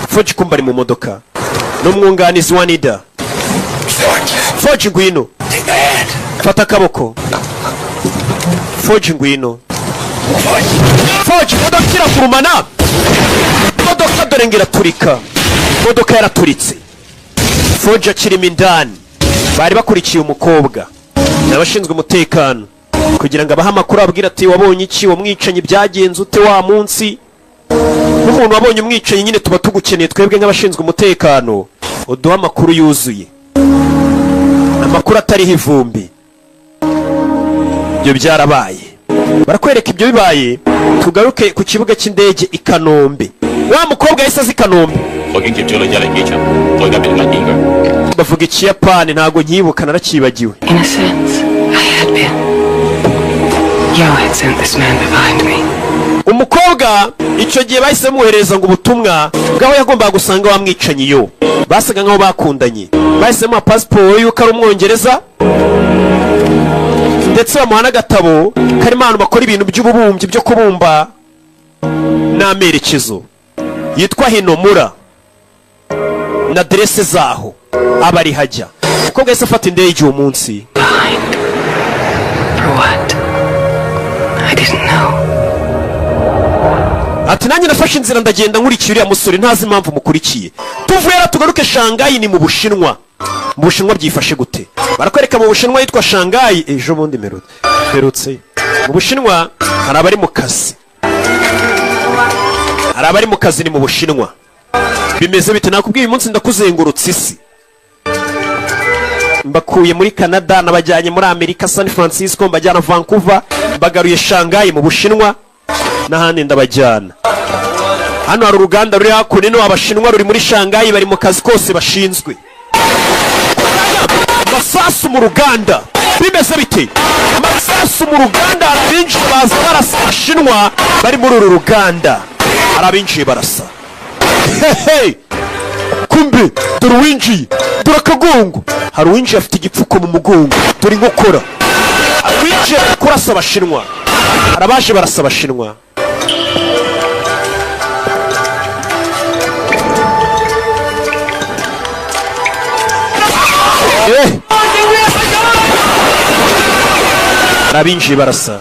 Forge kumba ari mu modoka n'umwunganizi wa Nida. Forge ngwino. Fata akaboko. Forge ngwino. Forge modoka irakurumana. Modoka dore ngiraturika. Modoka yaraturitse. Forge akirimo indani. Bari bakurikiye umukobwa n'abashinzwe umutekano kugira ngo abaha amakuru abwira ati wabonye iki, wamwicanyi byagenze ute wa munsi. Umuntu wabonye umwicanyi nyine tuba tugukeneye twebwe nk'abashinzwe umutekano uduha amakuru yuzuye, amakuru atariho ivumbi. Ibyo byarabaye. Barakwereka ibyo bibaye. Tugaruke ku kibuga cy'indege i Kanombe. Wa mukobwa yahise azi Kanombe. Bavuga Ikiyapani ntago nyibuka narakibagiwe. In a sense, I had been. Yo had sent this man behind me. Umukobwa icyo gihe bahise muhereza ngo ubutumwa bwaho yagombaga gusanga wamwicanyi yo. Basaga nkaho bakundanye. Bahise mu passport yuko ari umwongereza. Ndetse bamuha n'agatabo karimo abantu bakora ibintu by'ububumbyi byo kubumba n'amerekezo. Yitwa Hinomura. Na adresse zaho abari hajya. Umukobwa yahise afata indege uwo munsi. For what? I didn't know. Ati nanjye nafashe inzira ndagenda nkurikiye uriya musore ntazi impamvu mukurikiye. Tuvuye tugaruke Shanghai ni mu Bushinwa. Mu Bushinwa byifashe gute? Barakwereka mu Bushinwa yitwa Shanghai ejo bundi merutse. Mu Bushinwa hari abari mu kazi. Hari abari mu kazi ni mu Bushinwa. Bimeze bite nakubwiye uyu munsi ndakuzengurutse isi. Mbakuye muri Canada nabajyanye muri Amerika San Francisco mbajyana Vancouver bagaruye Shanghai mu Bushinwa n'ahandi ndabajyana. Hano hari uruganda ruri hakuno abashinwa ruri muri Shanghai bari mu kazi kose bashinzwe. Masasu mu ruganda bimeze bite? Masasu mu ruganda arabinjiye baza barasa abashinwa bari muri uru ruganda. Arabinjiye barasa. Hey! Kumbe dore winjiye dore akagongo. Hari winjiye afite igipfuko mu mugongo dore inkokora. Winjiye kurasa abashinwa. Arabaje barasa abashinwa. Arabinjiye barasa.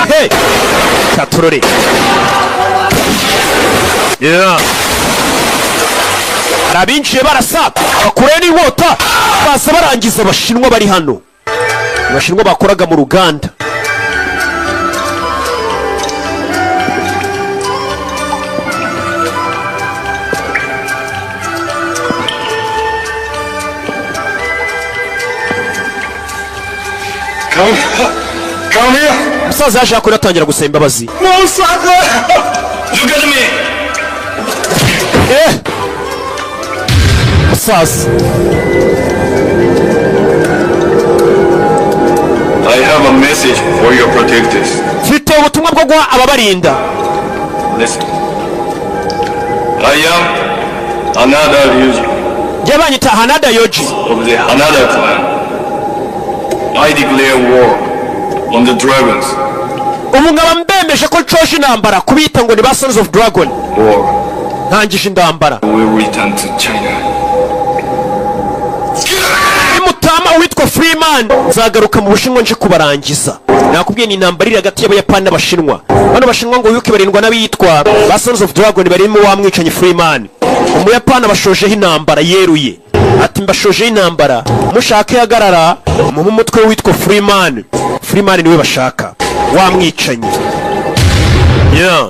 Hey! Katurore. Yeah. Arabinjiye barasa bakure n'inkota basa barangiza abashinwa bari hano. Abashinwa bakoraga mu ruganda. Come here. umusaza yaje yakora atangira gusaba imbabazi. No, sucker. Look at me. Umusaza. I have a message for your protectors. Mfite ubutumwa bwo guha ababarinda. Listen. I am Hanada Ryuji. Yabanyita Hanada Yoji. Of the Hanada clan. I declare war on the dragons. Ubu nkaba mbemeje ko nshoje intambara kubita ngo ni ba Sons of Dragon. War. Ntangije intambara. We will return to China. Mutama witwa Freeman nzagaruka mu Bushinwa nje kubarangiza. Nakubwiye ni intambara iri hagati y'Abayapani n'Abashinwa. Bano Bashinwa ngo yuke barindwa n'abitwa ba Sons of Dragon barimo wamwicanye Freeman. Umuyapani abashojeho intambara yeruye. Ati mbashojeho intambara mushake hagarara mu mutwe witwa Freeman. Freeman niwe bashaka wamwicanye. Yeah.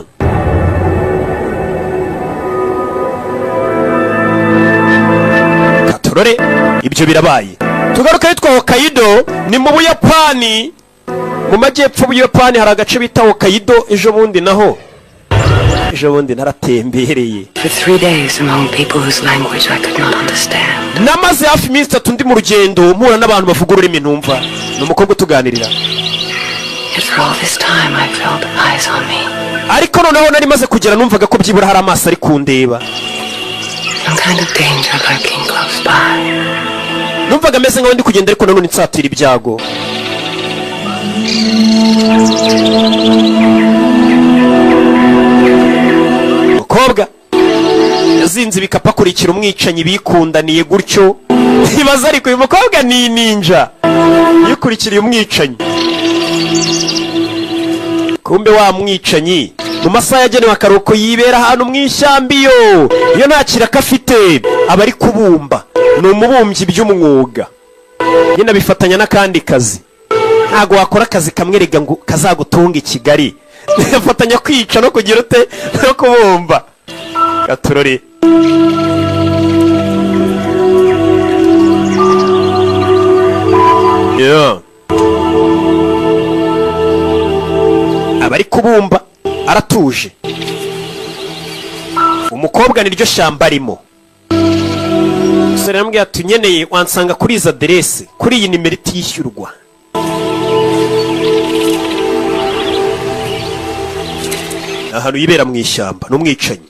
Katorore ibyo birabaye. Tugaruka yitwa Hokkaido ni mu Buyapani. Mu majyepfo y'Ubuyapani hari agace bita Hokkaido. Ejo bundi naratembereye. For 3 days among people whose language I could not understand. Namaze hafi iminsi 3 ndi mu rugendo mpura n'abantu bavuga ururimi ntumva. Ni umukobwa tuganirira. Yet for all this time I felt eyes on me. Ariko noneho nari maze kugera numvaga ko byibura hari amaso ari kundeba. Some kind of danger lurking close by. Numvaga meze nkaho ndi kugenda ariko nanone nsatira ibyago. Mukobwa yazinze ibikapu akurikira umwicanyi bikundaniye gutyo. Ibaza ariko uyu mukobwa ni ninja yikurikiriye umwicanyi. Kumbe wa mwicanyi mu masaha yagenewe akaruhuko yibera ahantu mu ishyambiyo. Iyo nta kiraka afite aba ari kubumba. Ni umubumbyi by'umwuga. Nyina bifatanya n'akandi kazi. Ntago wakora akazi kamwerega ngo kazagutunga i Kigali. Bifatanya kwica no kugira ute no kubumba. Gaturore. Yeah. Abari kubumba aratuje. Umukobwa niryo shamba arimo. Umusore namwe yatunyeneye wansanga kuri izo aderese kuri iyi nimero itishyurwa. Ahantu yibera mu ishyamba n'umwicanyi.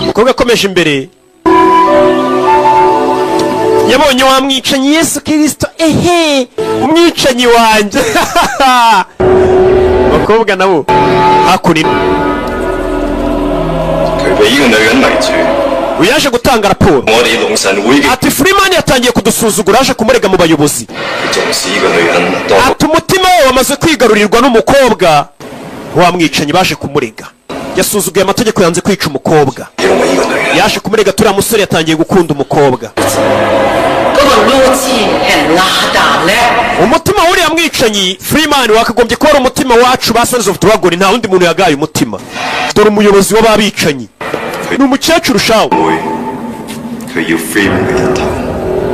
Umukobwa akomeje imbere yabonye wa mwicanyi Yesu Kristo. Umwicanyi wanjye. Bakobwa nabo hakurino. Uyaje gutanga raporo. Ati Freeman yatangiye kudusuzugura aje kumurega mu bayobozi. Ati umutima we wamaze kwigarurirwa n'umukobwa wa mwicanyi baje kumurega. Yasuzuguye amategeko yanze kwica umukobwa. Yaje kumurega turiya musore yatangiye gukunda umukobwa. Umutima w'uriya mwicanyi Freeman wakagombye kuba ari umutima wacu ba Sons of Dragon. Nta wundi muntu yagaye umutima. Dore umuyobozi w'ababicanyi ni umukecuru shawo.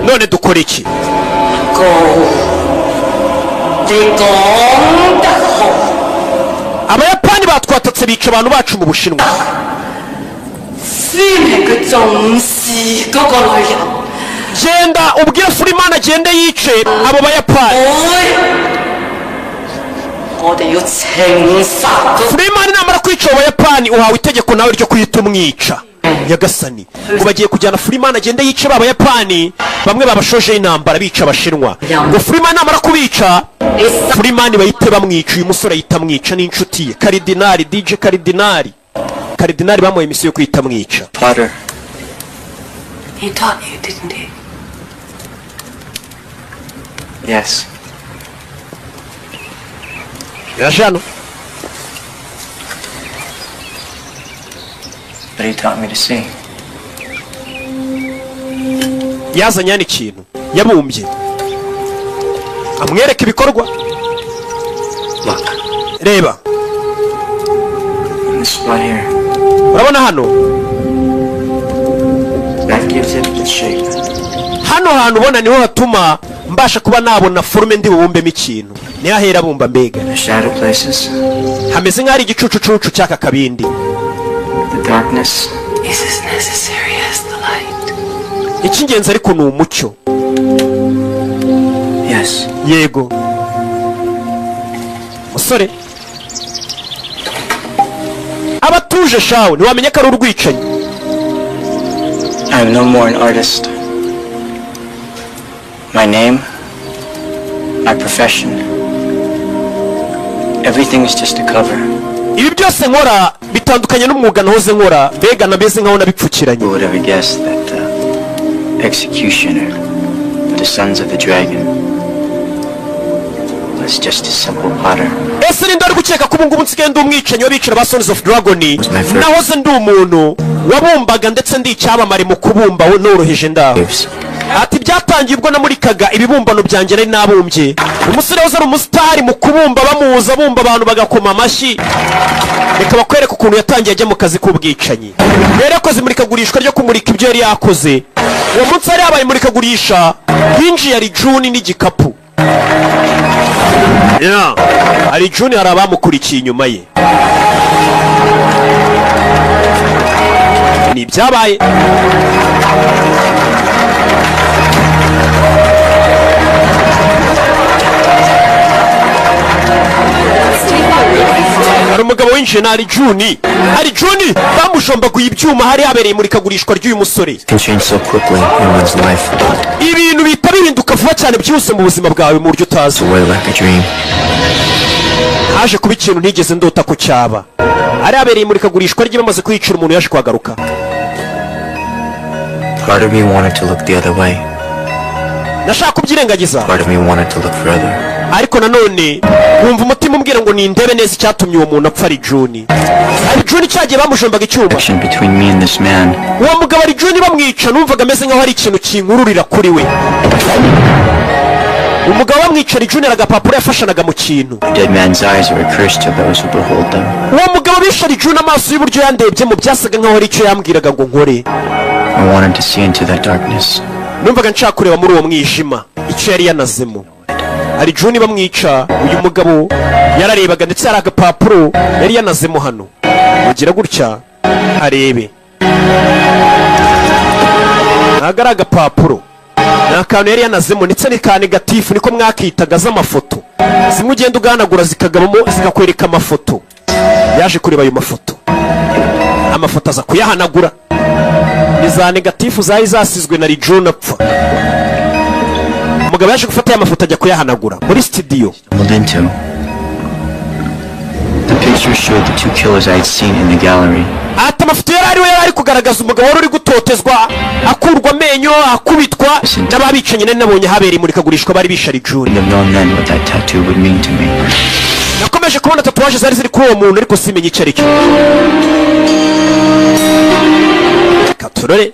None dukora iki? Abayapani batwatatse bica abantu bacu mu Bushinwa. Genda ubwire Freeman agende yice abo Bayapani. Freeman namara kwica abo Bayapani uhawe itegeko nawe ryo kwita umwica. Nyagasani ngo bagiye kujyana Freeman agende yice aba Bayapani bamwe babashoje intambara bica Abashinwa. Ngo Freeman namara kubica Freeman bahite bamwica. Uyu musore yita mwica n'inshuti ye Karidinali DJ Karidinali. Karidinali bamuhaye imisiyo yo kwita mwica. Father. He taught you, didn't he? Yes. Yajano. But he taught me to see. Yazanye yani ikintu yabumbye amwereka ibikorwa. Look. Reba. This spot here. Urabona hano? That gives it its shape. hano hantu ubona niho hatuma mbasha kuba nabona forume ndi bubumbemo ikintu. Niho ahera bumba mbega. The shadow places. Hameze nk'ari igicucucucu cy'aka kabindi. The darkness is as necessary as the light. Icy'ingenzi ariko ni umucyo. Yes. Yego. Musore. Abatuje shawe ntiwamenya ko ari urwicanyi. I am no more an artist. My name, my profession, everything is just a cover. Ibi byose nkora bitandukanye n'umwuga nahoze nkora, mbega nabeze nkaho nabipfukiranye. Who would have guessed that the executioner for the Sons of the Dragon was just a simple potter? Ese ni ndari gukeka ko ubungubu nsigaye ndi umwicanyi w'abicira ba Sons of Dragon. Nahoze ndi umuntu wabumbaga ndetse ndi icyamamare mu kubumba noroheje ndaho. Ati byatangiye ubwo namurikaga ibibumbano byanjye nari nabumbye. Umusore wose ari umusitari mu kubumba bamuza bumba abantu bagakoma amashyi. Reka bakwereka ukuntu yatangiye ajya mu kazi k'ubwicanyi. Yari yakoze imurikagurishwa ryo kumurika ibyo yari yakoze. Uwo munsi yari yabaye imurikagurisha hinjiye ari June n'igikapu. Ari June hari abamukurikiye inyuma ye. Ni byabaye. Hari umugabo winjiye na ari June bamushombaguye ibyuma hari habereye imurikagurishwa ry'uyu musore. Ibintu bita bihinduka vuba cyane byose mu buzima bwawe mu buryo utazi. Haje kuba ikintu ntigeze ndota ko cyaba. Hari habereye imurikagurishwa ry'ibamaze kwicira umuntu yaje kwagaruka. Part of me wanted to look the other way. Nashaka kubyirengagiza. Part of me wanted to look further. Ariko nanone wumva umutima umbwira ngo nindebe neza icyatumye uwo muntu apfa ari June. Ari June cyagiye bamushombaga icyuma. Between me and this man. Uwo mugabo ari June bamwica numvaga ameze nkaho hari ikintu kinkururira kuri we. Umugabo bamwica ari June agapapuro yafashanaga mu kintu. Dead man's eyes were cursed to those who behold them. Uwo mugabo bishe ari June amaso y'uburyo yandebye mu byasaga nkaho hari icyo yambwiraga ngo nkore. I wanted to see into that darkness. Numvaga nshaka kureba muri uwo mwijima icyo yari yanazemo. Ari June bamwica uyu mugabo yararebaga ndetse hari agapapuro yari yanazemo hano. Mugira gutya arebe. Ntago ari agapapuro. Ni akantu yari yanazemo ndetse ni ka negatifu niko mwakitaga z'amafoto. Zimwe ugenda uganagura zikagabamo zikakwereka amafoto. Yaje kureba ayo mafoto. Amafoto aza kuyahanagura. Ni za negatifu zari zasizwe na June apfa. Umugabo yaje gufata aya mafoto ajya kuyahanagura muri studio. The picture showed the two killers I had seen in the gallery. Ati amafoto yari kugaragaza umugabo wari uri gutotezwa akurwa amenyo akubitwa n'ababicanye nari nabonye habereye imurikagurishwa bari bishe ari June. Nakomeje kubona tatuwaje zari ziri kuri uwo muntu ariko simenye icyo aricyo. Katurore.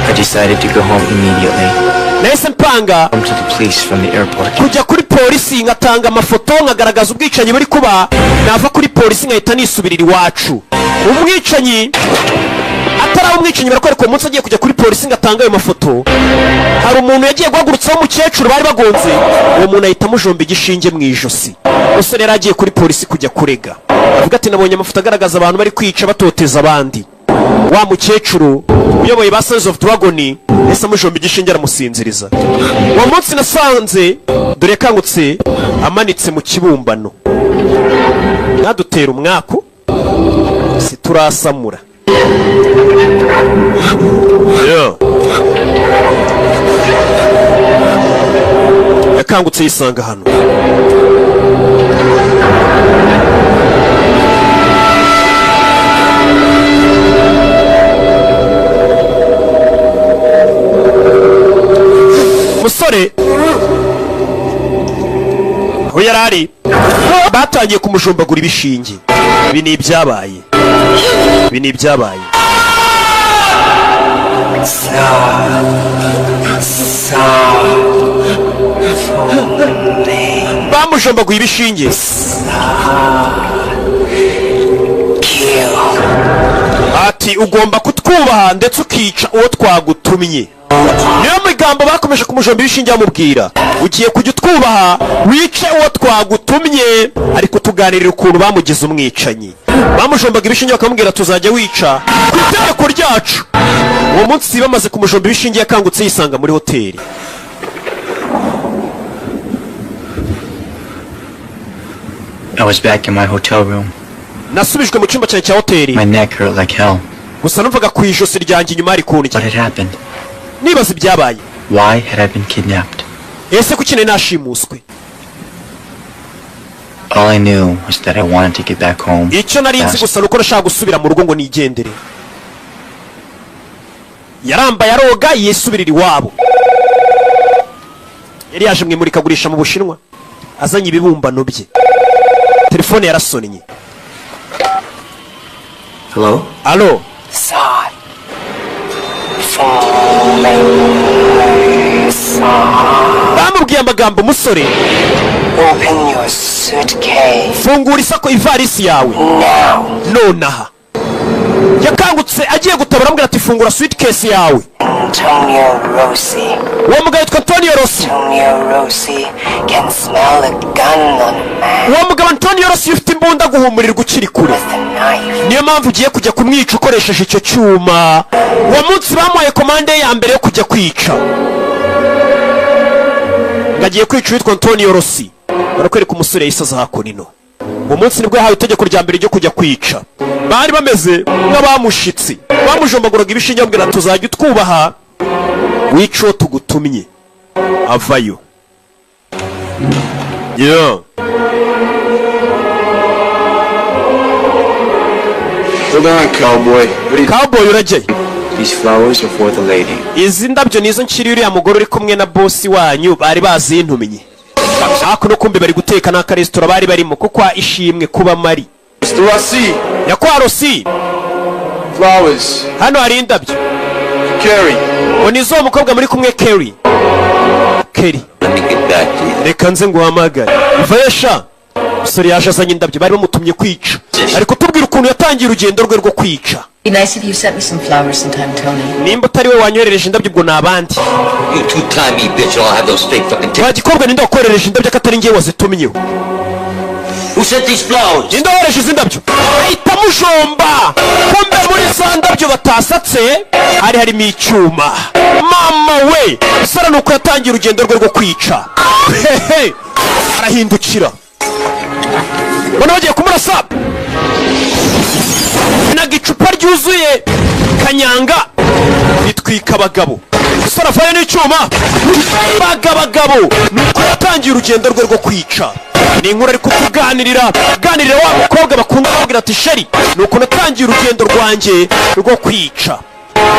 I decided to go home immediately. Nahise mpanga to the police from the airport. Kujya kuri polisi ngatanga amafoto nkagaragaza ubwicanyi buri kuba, nava kuri polisi nkahita nisubirira iwacu. Umwicanyi atari umwicanyi barakwereka umunsi agiye kujya kuri polisi ngatanga ayo mafoto. Hari umuntu yagiye guhagurutsaho umukecuru bari bagonze, uwo muntu ahita amujomba igishinge mu ijosi. Umusore yari agiye kuri polisi kujya kurega, avuga ati nabonye amafoto agaragaza abantu bari kwica batoteza abandi. Wa mukecuru uyoboye ba Sons of Dragon ese amujomba igishinge aramusinziriza. Uwo munsi nasanze dore kangutse amanitse mu kibumbano. Nadutera umwaku siturasamura. Yakangutse yisanga hano. Musore aho yarari batangiye kumujombagura ibishinge. Ibi ni ibyabaye. Bamujombaguye ibishinge. kill. ati ugomba kutwubaha ndetse ukica uwo twagutumye. niyo migambo bakomeje kumujomba ibishinge bamubwira, ugiye kujya utwubaha wice uwo twagutumye, ariko tuganirira ukuntu bamugize umwicanyi. Bamujombaga ibishinge bakamubwira tuzajya wica ku itegeko ryacu. uwo munsi bamaze kumujomba ibishinge yakangutse yisanga muri hoteli. I was back in my hotel room. nasubijwe mu cyumba cyanjye cya hoteli. My neck hurt like hell. gusa numvaga ku ijosi ryanjye inyuma hari kundya. What had happened? nibaza ibyabaye. Why had I been kidnapped? ese kuki nari nashimuswe? All I knew was that I wanted to get back home. icyo nari nzi gusa nuko nashaka gusubira mu rugo ngo nigendere. yarambaye aroga yisubirira iwabo. yari yaje mu imurikagurisha mu Bushinwa azanye ibibumbano bye. telefone yarasonnye. Hello? Allo? Son. bamubwiye amagambo umusore. Open your suitcase. fungura isako ivarisi yawe Now. nonaha. yakangutse agiye gutabara amubwira ati fungura suitcase yawe. Antonio Rossi. uwo mugabo yitwa Antonio Rossi. Antonio Rossi can smell the gun on a man uwo mugabo Antonio Rossi ufite imbunda guhumurirwa ukiri kure. with a knife. niyo mpamvu ugiye kujya kumwica ukoresheje icyo cyuma. uwo munsi bamuhaye komande ya mbere yo kujya kwica. ngo agiye kwica uwitwa Antonio Rossi. barakwereka umusore yisaza hakunino. uwo munsi nibwo yahawe itegeko rya mbere ryo kujya kwica. bari bameze nk'abamushitsi. bamujombaguraga ibishinge bamubwira tuzajya utwubaha wica uwo tugutumye. avayo. yeah. Hold on, cowboy. cowboy urajyayo. These flowers are for the lady. izi ndabyo nizo nshyiri uriya mugore uri kumwe na bosi wanyu bari bazintumiye. hakuno kumbi bari guteka n'akaresitora bari barimo kuko ishimwe kuba mari. Mr. Rossi. nyakwa Rossi. Flowers. hano hari indabyo. Carrie. ngo ni zo mukobwa muri kumwe Kerry. Kerry. Let me get back to you. reka nze nguhamagare. Vayesha. umusore yaje azanye indabyo bari bamutumye kwica. ariko tubwira ukuntu yatangiye urugendo rwe rwo kwica. Be nice if you sent me some flowers sometime, Tony. nimba utari we wanyoherereje indabyo ubwo ni abandi. You two-timey bitch, and I'll have those fake fucking nta gikobwa ninde wakoherereje indabyo ko atari ngewe wazitumyeho. Who sent these flowers? ninde wohereje izi ndabyo? ahita mujomba. kumbe muri za ndabyo batasatse hari harimo icyuma. mama we sara nuko yatangiye urugendo rwe rwo kwica. hehe arahindukira. bona bagiye kumurasa. naga icupa ryuzuye kanyanga ritwika abagabo. sara avayo n'icyuma. bagabo nuko yatangiye urugendo rwe rwo kwica. ni inkuru ari kutuganirira wa mukobwa bakunda kubwira ati sheri nuko natangiye urugendo rwanjye rwo kwica.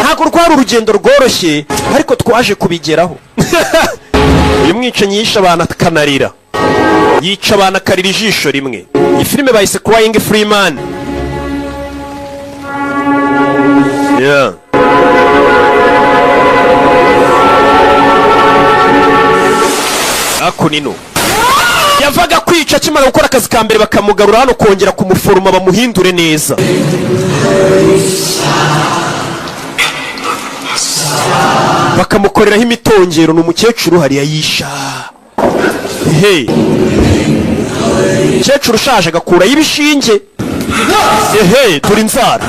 ntabwo rwari urugendo rworoshye ariko twaje kubigeraho. uyu mwicanyi yishe abantu akanarira. yica abantu akarira ijisho rimwe. iyi filime bayise Crying Freeman. yeah. akunino yavaga kwica akimara gukora akazi ka mbere bakamugarura hano kongera kumuforoma bamuhindure neza. bakamukoreraho imitongero. ni umukecuru hariya yisha. he umukecuru ushaje agakuraho ibishinge. ehe turi inzara.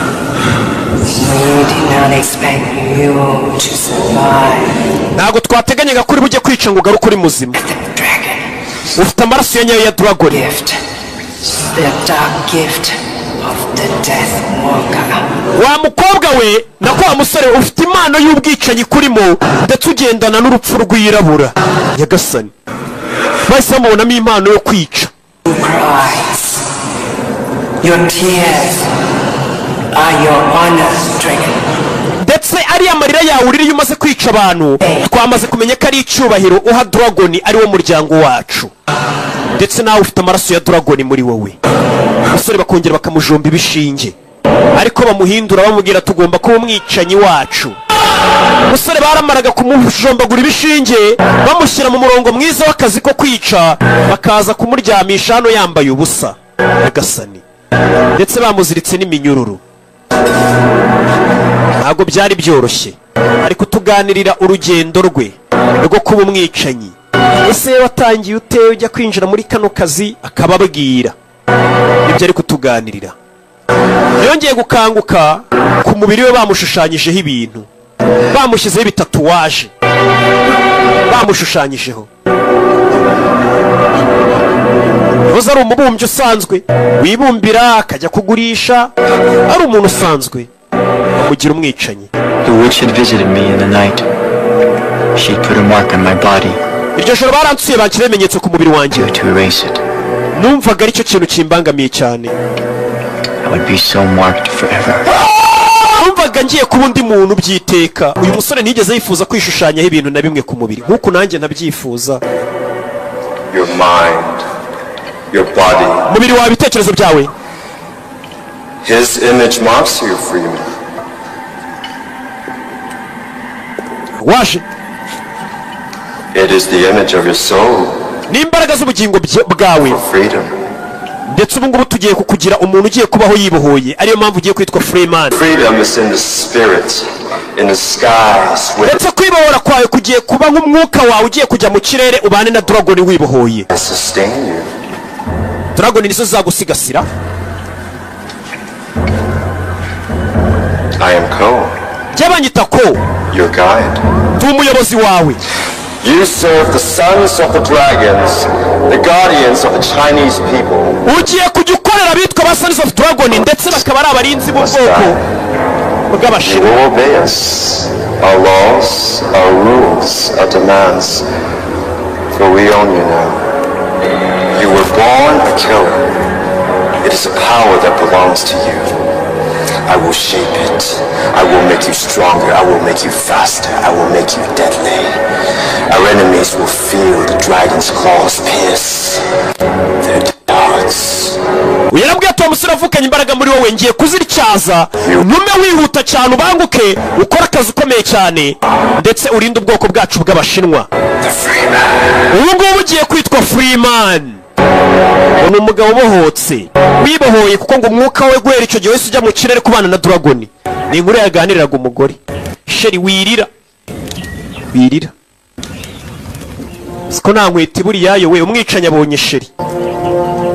We did not expect you to survive. ntabwo twateganyaga kuri bujye kwica ngo ugaruke uri muzima. Dragon ufite amaraso ya nyayo ya dragon. gift. The dark gift of the Death Walker. wa mukobwa we nako wa musore ufite impano y'ubwicanyi kurimo ndetse ugendana n'urupfu rwirabura. nyagasani bahise bamubonamo impano yo kwica. Cries. Your tears are your honor, Dragon. ndetse ariya marira yawe uririye umaze kwica abantu twamaze kumenya ko ari icyubahiro uha dragon ari wo muryango wacu. ndetse nawe ufite amaraso ya dragon muri wowe. umusore bakongera bakamujomba ibishinge ariko bamuhindura bamubwira tugomba kuba umwicanyi wacu. umusore baramaraga kumujombagura ibishinge bamushyira mu murongo mwiza w'akazi ko kwica bakaza kumuryamisha hano yambaye ubusa. nyagasani ndetse bamuziritse n'iminyururu. Ntabwo byari byoroshye, ari kutuganirira urugendo rwe rwo kuba umwicanyi. Ese watangiye ute ujya kwinjira muri kano kazi? Akababwira ibyo ari kutuganirira. Yongeye gukanguka ku mubiri we bamushushanyijeho ibintu, bamushyizeho ibitatuwaje, bamushushanyijeho. Uza ari umubumbyi usanzwe wibumbira akajya kugurisha, ari umuntu usanzwe bamugira umwicanyi. The witch had visited me in the night. She put a mark on my body. Iryo joro baransuye banshyira ibimenyetso ku mubiri wanjye. To erase it. Numvaga aricyo kintu kimbangamiye cyane. I would be so marked forever. Numvaga ngiye kuba undi muntu byiteka. Uyu musore ntigeze yifuza kwishushanyaho ibintu na bimwe ku mubiri nk'uko nanjye ntabyifuza. Your mind, your body. Mubiri wawe, ibitekerezo byawe. His image marks you, Freeman. Waje. It is the image of your soul. N'imbaraga z'ubugingo bwawe. Freedom. Ndetse ubu ngubu tugiye kukugira umuntu ugiye kubaho yibohoye, ariyo mpamvu ugiye kwitwa Freeman. Freedom is in the spirit, in the skies. Ndetse kwibohora kwawe kugiye kuba nk'umwuka wawe ugiye kujya mu kirere ubane na Dragon wibohoye. Sustain you. Dragon nizo zagusigasira. I am Ko. Jyabanyita Ko. Your guide. Ndi umuyobozi wawe. You serve the sons of the dragons, the guardians of the Chinese people. Ugiye kujya ukorera abitwa ba Sons of Dragon ndetse bakaba ari abarinzi b'ubwoko bw'Abashinwa. You will obey us, our laws, our rules, our demands, for we own you now. You were born a killer. It is a power that belongs to you. I will shape it. I will make you stronger. I will make you faster. I will make you deadly. Our enemies will feel the dragon's claws pierce their darts. Uyarabwiye ati umusore avukanye imbaraga muri wowe, ngiye kuziricyaza ntume wihuta cyane ubanguke ukora akazi ukomeye cyane ndetse urinde ubwoko bwacu bw'Abashinwa. Ubu ngubu ugiye kwitwa Freeman. Ni umugabo ubohotse wibohoye kuko ngo umwuka we guhera icyo gihe wese ujya mu kirere kubana na Dragon. Ni inkuru yaganiriraga umugore. Sheri wirira siko nta nkweti buriya yo we umwicanyi abonye Sheri.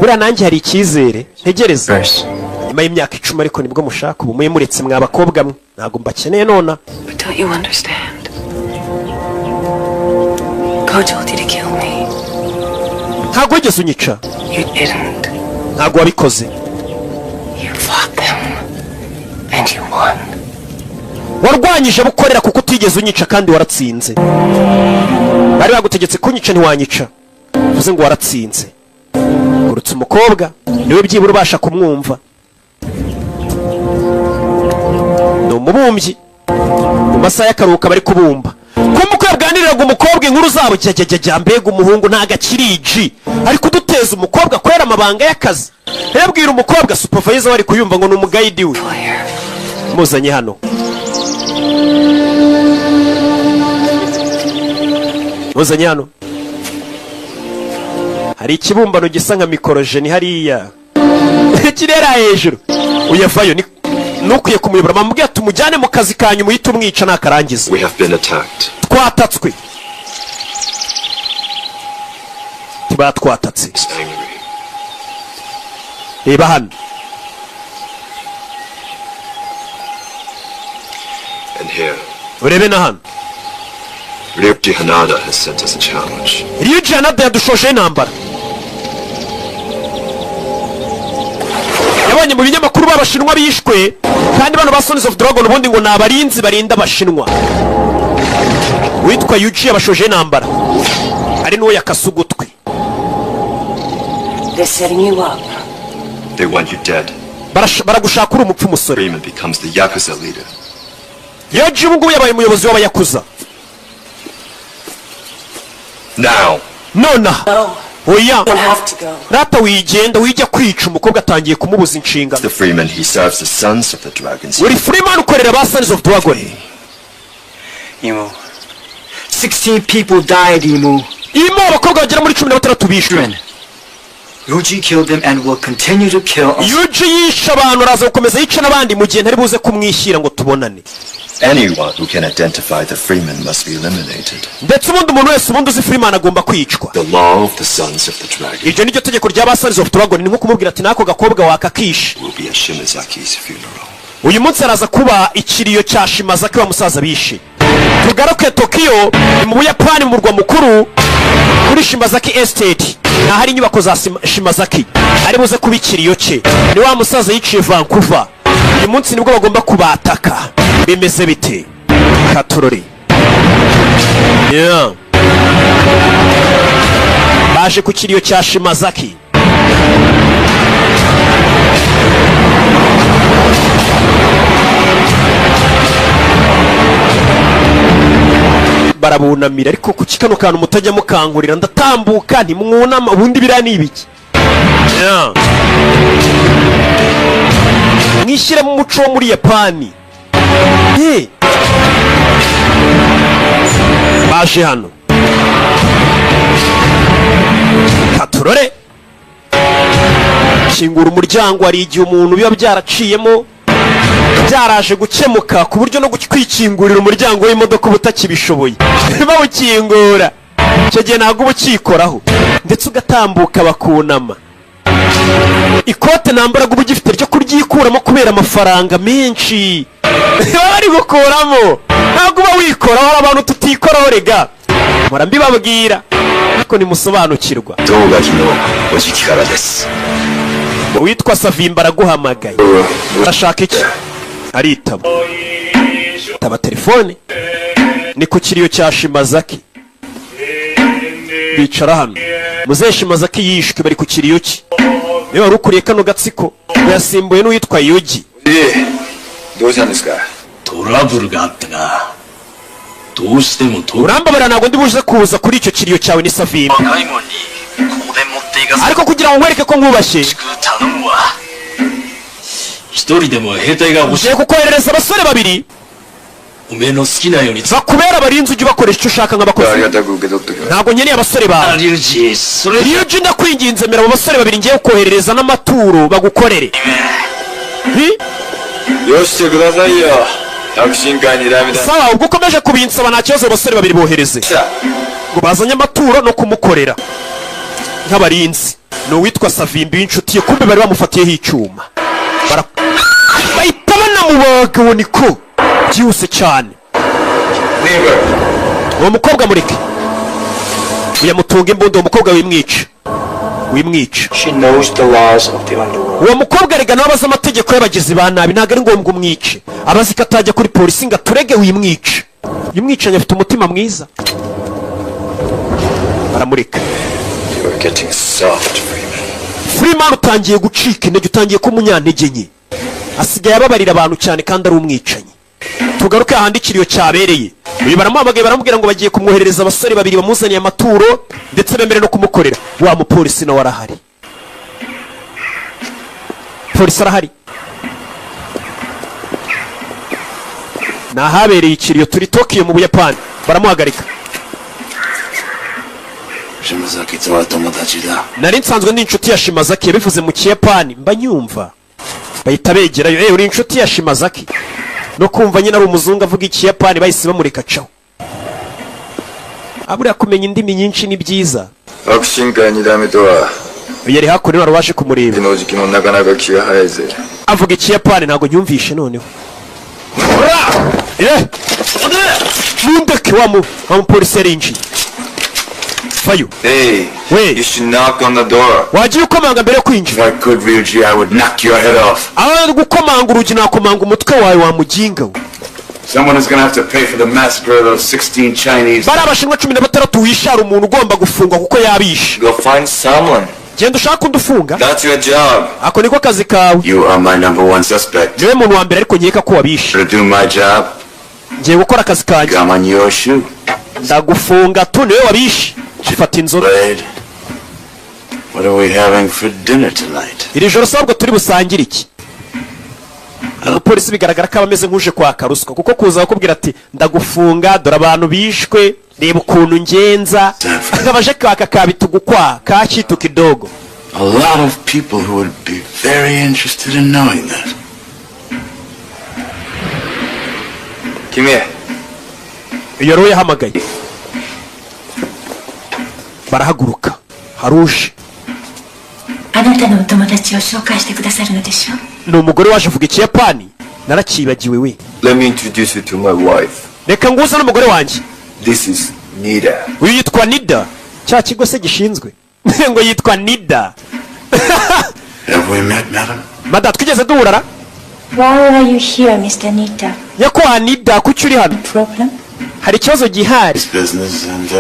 Buriya nanjye hari icyizere ntegereza nyuma y'imyaka 10 ariko nibwo mushaka ubu muretse mwa bakobwa mwe ntago mbakeneye nona. But don't you understand? God told you to kill me. Ntago wigeze unyica. You didn't. Ntago wabikoze. You fought them and you won. Warwanyije bukorera kuko utigeze unyica kandi waratsinze. Bari bagutegetse kunyica ntiwanyica. Uvuze ngo waratsinze. Urutse umukobwa niwe byibura ubasha kumwumva. Ni umubumbyi mu masaha y'akaruhuka bari kubumba. Kumbuko yaganiriraga umukobwa inkuru zabo jya mbega umuhungu ntagakiriji ariko uduteza umukobwa kwera amabanga y'akazi. Yabwira umukobwa supervisor wari kuyumva ngo ni umugayidi we. Muzanye hano. Muzanye hano. Hari ikibumbano gisa nka mikorojeni hariya. Kirera hejuru. Uyavayo ni nukwiye kumuyobora bamubwiye tumujyane mu kazi kanyu muhita umwica nakarangiza. We have been attacked. Twatatswe. Twatatse. Reba hano. And here. Urebe na hano. Ryuji Hanada has sent us a challenge. Ryuji Hanada yadushoje intambara. Yabonye mu binyamakuru b'Abashinwa bishwe kandi bano ba Sons of Dragon ubundi ngo nabarinzi barinda Abashinwa. Witwa Yuji yabashoje intambara. Ari nuwo yakasugutwe. They're setting you up. They want you dead. Baragushaka uri umupfu musore. Freeman becomes the Yakuza leader. Yuji ubu yabaye umuyobozi w'Abayakuza. Now. Nona. Oya. You'll have to go. Rata wigenda wijya kwica umukobwa atangiye kumubuza inshinga. The Freeman, he serves the sons of the dragons. Uri Freeman ukorera ba Sons of Dragon. Imo. 16 people died, Imo. Imo abakobwa bagera muri 16 bishwe. Yuji killed them and will continue to kill us. Yuji yishe abantu araza gukomeza yica n'abandi mu gihe ntari buze kumwishyira ngo tubonane. Anyone who can identify the Freeman must be eliminated. Ndetse ubundi umuntu wese ubundi uzi Freeman agomba kwicwa. The law of the sons of the dragon. Iryo niryo tegeko ry'aba Sons of Dragon, ni nko kumubwira ati nako gakobwa wakakishe. Will be at Shimazaki's funeral. Uyu munsi araza kuba ikiriyo cya Shimazaki wa musaza bishe. Tugaruke Tokyo mu Buyapani mu murwa mukuru kuri Shimazaki Estate. Na hari inyubako za Shimazaki. Ari buze kuba ikiriyo cye. Ni wa musaza yiciye Vancouver. Uyu munsi nibwo bagomba kubataka. Bimeze bite? Katurori. Yeah. Baje ku kiriyo cya Shimazaki. Barabunamira ariko ku kikano kantu mutajya mukangurira ndatambuka ntimwunama ubundi birani ibiki. Yeah. Mwishyire mu muco wo muri Yapani. Baje hano. Katurore. Kingura umuryango, hari igihe umuntu biba byaraciyemo byaraje gukemuka ku buryo no kwikingurira umuryango w'imodoka ubutakibishoboye. Bawukingura icyo gihe ntabwo ubukikoraho ndetse ugatambuka bakunama. Ikote nambaraga ubu gifite ryo kuryikuramo kubera amafaranga menshi. Bari gukuramo ntabwo uba wikoraho, hari abantu tutikoraho rega. Mpora mbibabwira ariko nimusobanukirwa. Witwa Savimba araguhamagaye. Urashaka iki? Aritaba. Taba telefone. Ni ku kiriyo cya Shimazaki. Bicara hano. Muzehe Shimazaki yishwe bari ku kiriyo cye. Niba warukuriye kano gatsiko yasimbuye n'uwitwa Yuji. Urambabara ntabwo ndi buze kuza kuri icyo kiriyo cyawe ni Savimba. Ariko kugira ngo nkwereke ko nkubashye ugiye kukoherereza abasore babiri bakubera abarinzi, ujye ubakoresha icyo ushaka nk'abakozi. Ntabwo nkeneye abasore bawe Ryuji, ndakwinginze mera abo basore babiri ngiye kukoherereza n'amaturo bagukorere. Sawa, ubwo ukomeje kubinsaba nta kibazo, abasore babiri bohereze ngo bazanye amaturo no kumukorera nk'abarinzi. Ni uwitwa Savimbi w'inshuti ye, kumbe bari bamufatiyeho icyuma bahita banamubaga. Uwo niko byihuse cyane. Uwo mukobwa mureke uyamutunga imbunda, uwo mukobwa wimwica. Uwo mukobwa rega nawe abaza amategeko y'abagizi ba nabi, ntabwo ari ngombwa umwice. Abazi ko atajya kuri polisi ngo aturege wimwica. Uyu mwicanye afite umutima mwiza. Baramureka. Freeman utangiye gucika intege, utangiye ko umunyantege nke. Asigaye ababarira abantu cyane kandi ari umwicanyi. Tugaruke ahandi ikiriyo cyabereye. Uyu baramuhamagaye baramubwira ngo bagiye kumwoherereza abasore babiri bamuzaniye amaturo ndetse bemere no kumukorera. Wa mupolisi nawe arahari. Polisi arahari. Nahabereye ikiriyo turi Tokyo mu Buyapani. Baramuhagarika. Nari nsanzwe ndi inshuti ya Shimazaki, yabivuze mu Kiyapani mba nyumva. Bahita begerayo, uri inshuti ya Shimazaki? No kumva nyine ari umuzungu avuga Ikiyapani bahise bamureka caho. Abura kumenya indimi nyinshi ni byiza. Yari hakurira warabashe kumureba. Avuga Ikiyapani ntabwo nyumvishe noneho. Mundeke wa mupolisi yarinjiye. Fayu. Hey, wait. You should knock on the door. Wagiye ukomanga mbere yo kwinjira. If I could, Ryuji, I would knock your head off. Gukomanga urugi nakomanga umutwe wawe wa muginga we. Someone is gonna have to pay for the massacre of those 16 Chinese. Bari abashinwa 16 wishara umuntu ugomba gufungwa kuko yabishe. Go find someone. Genda ushaka undufunga. That's your job. Ako niko kazi kawe. You are my #1 suspect. Niwe muntu wa mbere ariko nkeka ko wabishe. To do my job. Ngiye gukora akazi kanjye. Come on your shoe. Ndagufunga tu niwe wabishe. Afata inzoga. What are we having for dinner tonight? Iri joro sabwo turi busangire iki? Umupolisi bigaragara ko abameze nkuje kwa karuswa kuko kuza bakubwira ati ndagufunga dore abantu bishwe reba ukuntu ngenza akabaje kaka kabitugukwa kakitu kidogo A lot of people who would be very interested in knowing that. Come here. iyo rero yahamagaye barahaguruka haruje あなたのお友達を紹介してくださるのでしょう ni umugore waje avuga ikiyapani narakibagiwe we Let me introduce you to my wife. reka nguze n'umugore wanjye This is Nida. uyu yitwa Nida cya kigo se gishinzwe ngo yitwa Nida Have we met, madam? mada twigeze duhurara Why are you here, Mr. Nita? nyakubahwa Nida kuki uri hano Problem? hari ikibazo gihari It's business and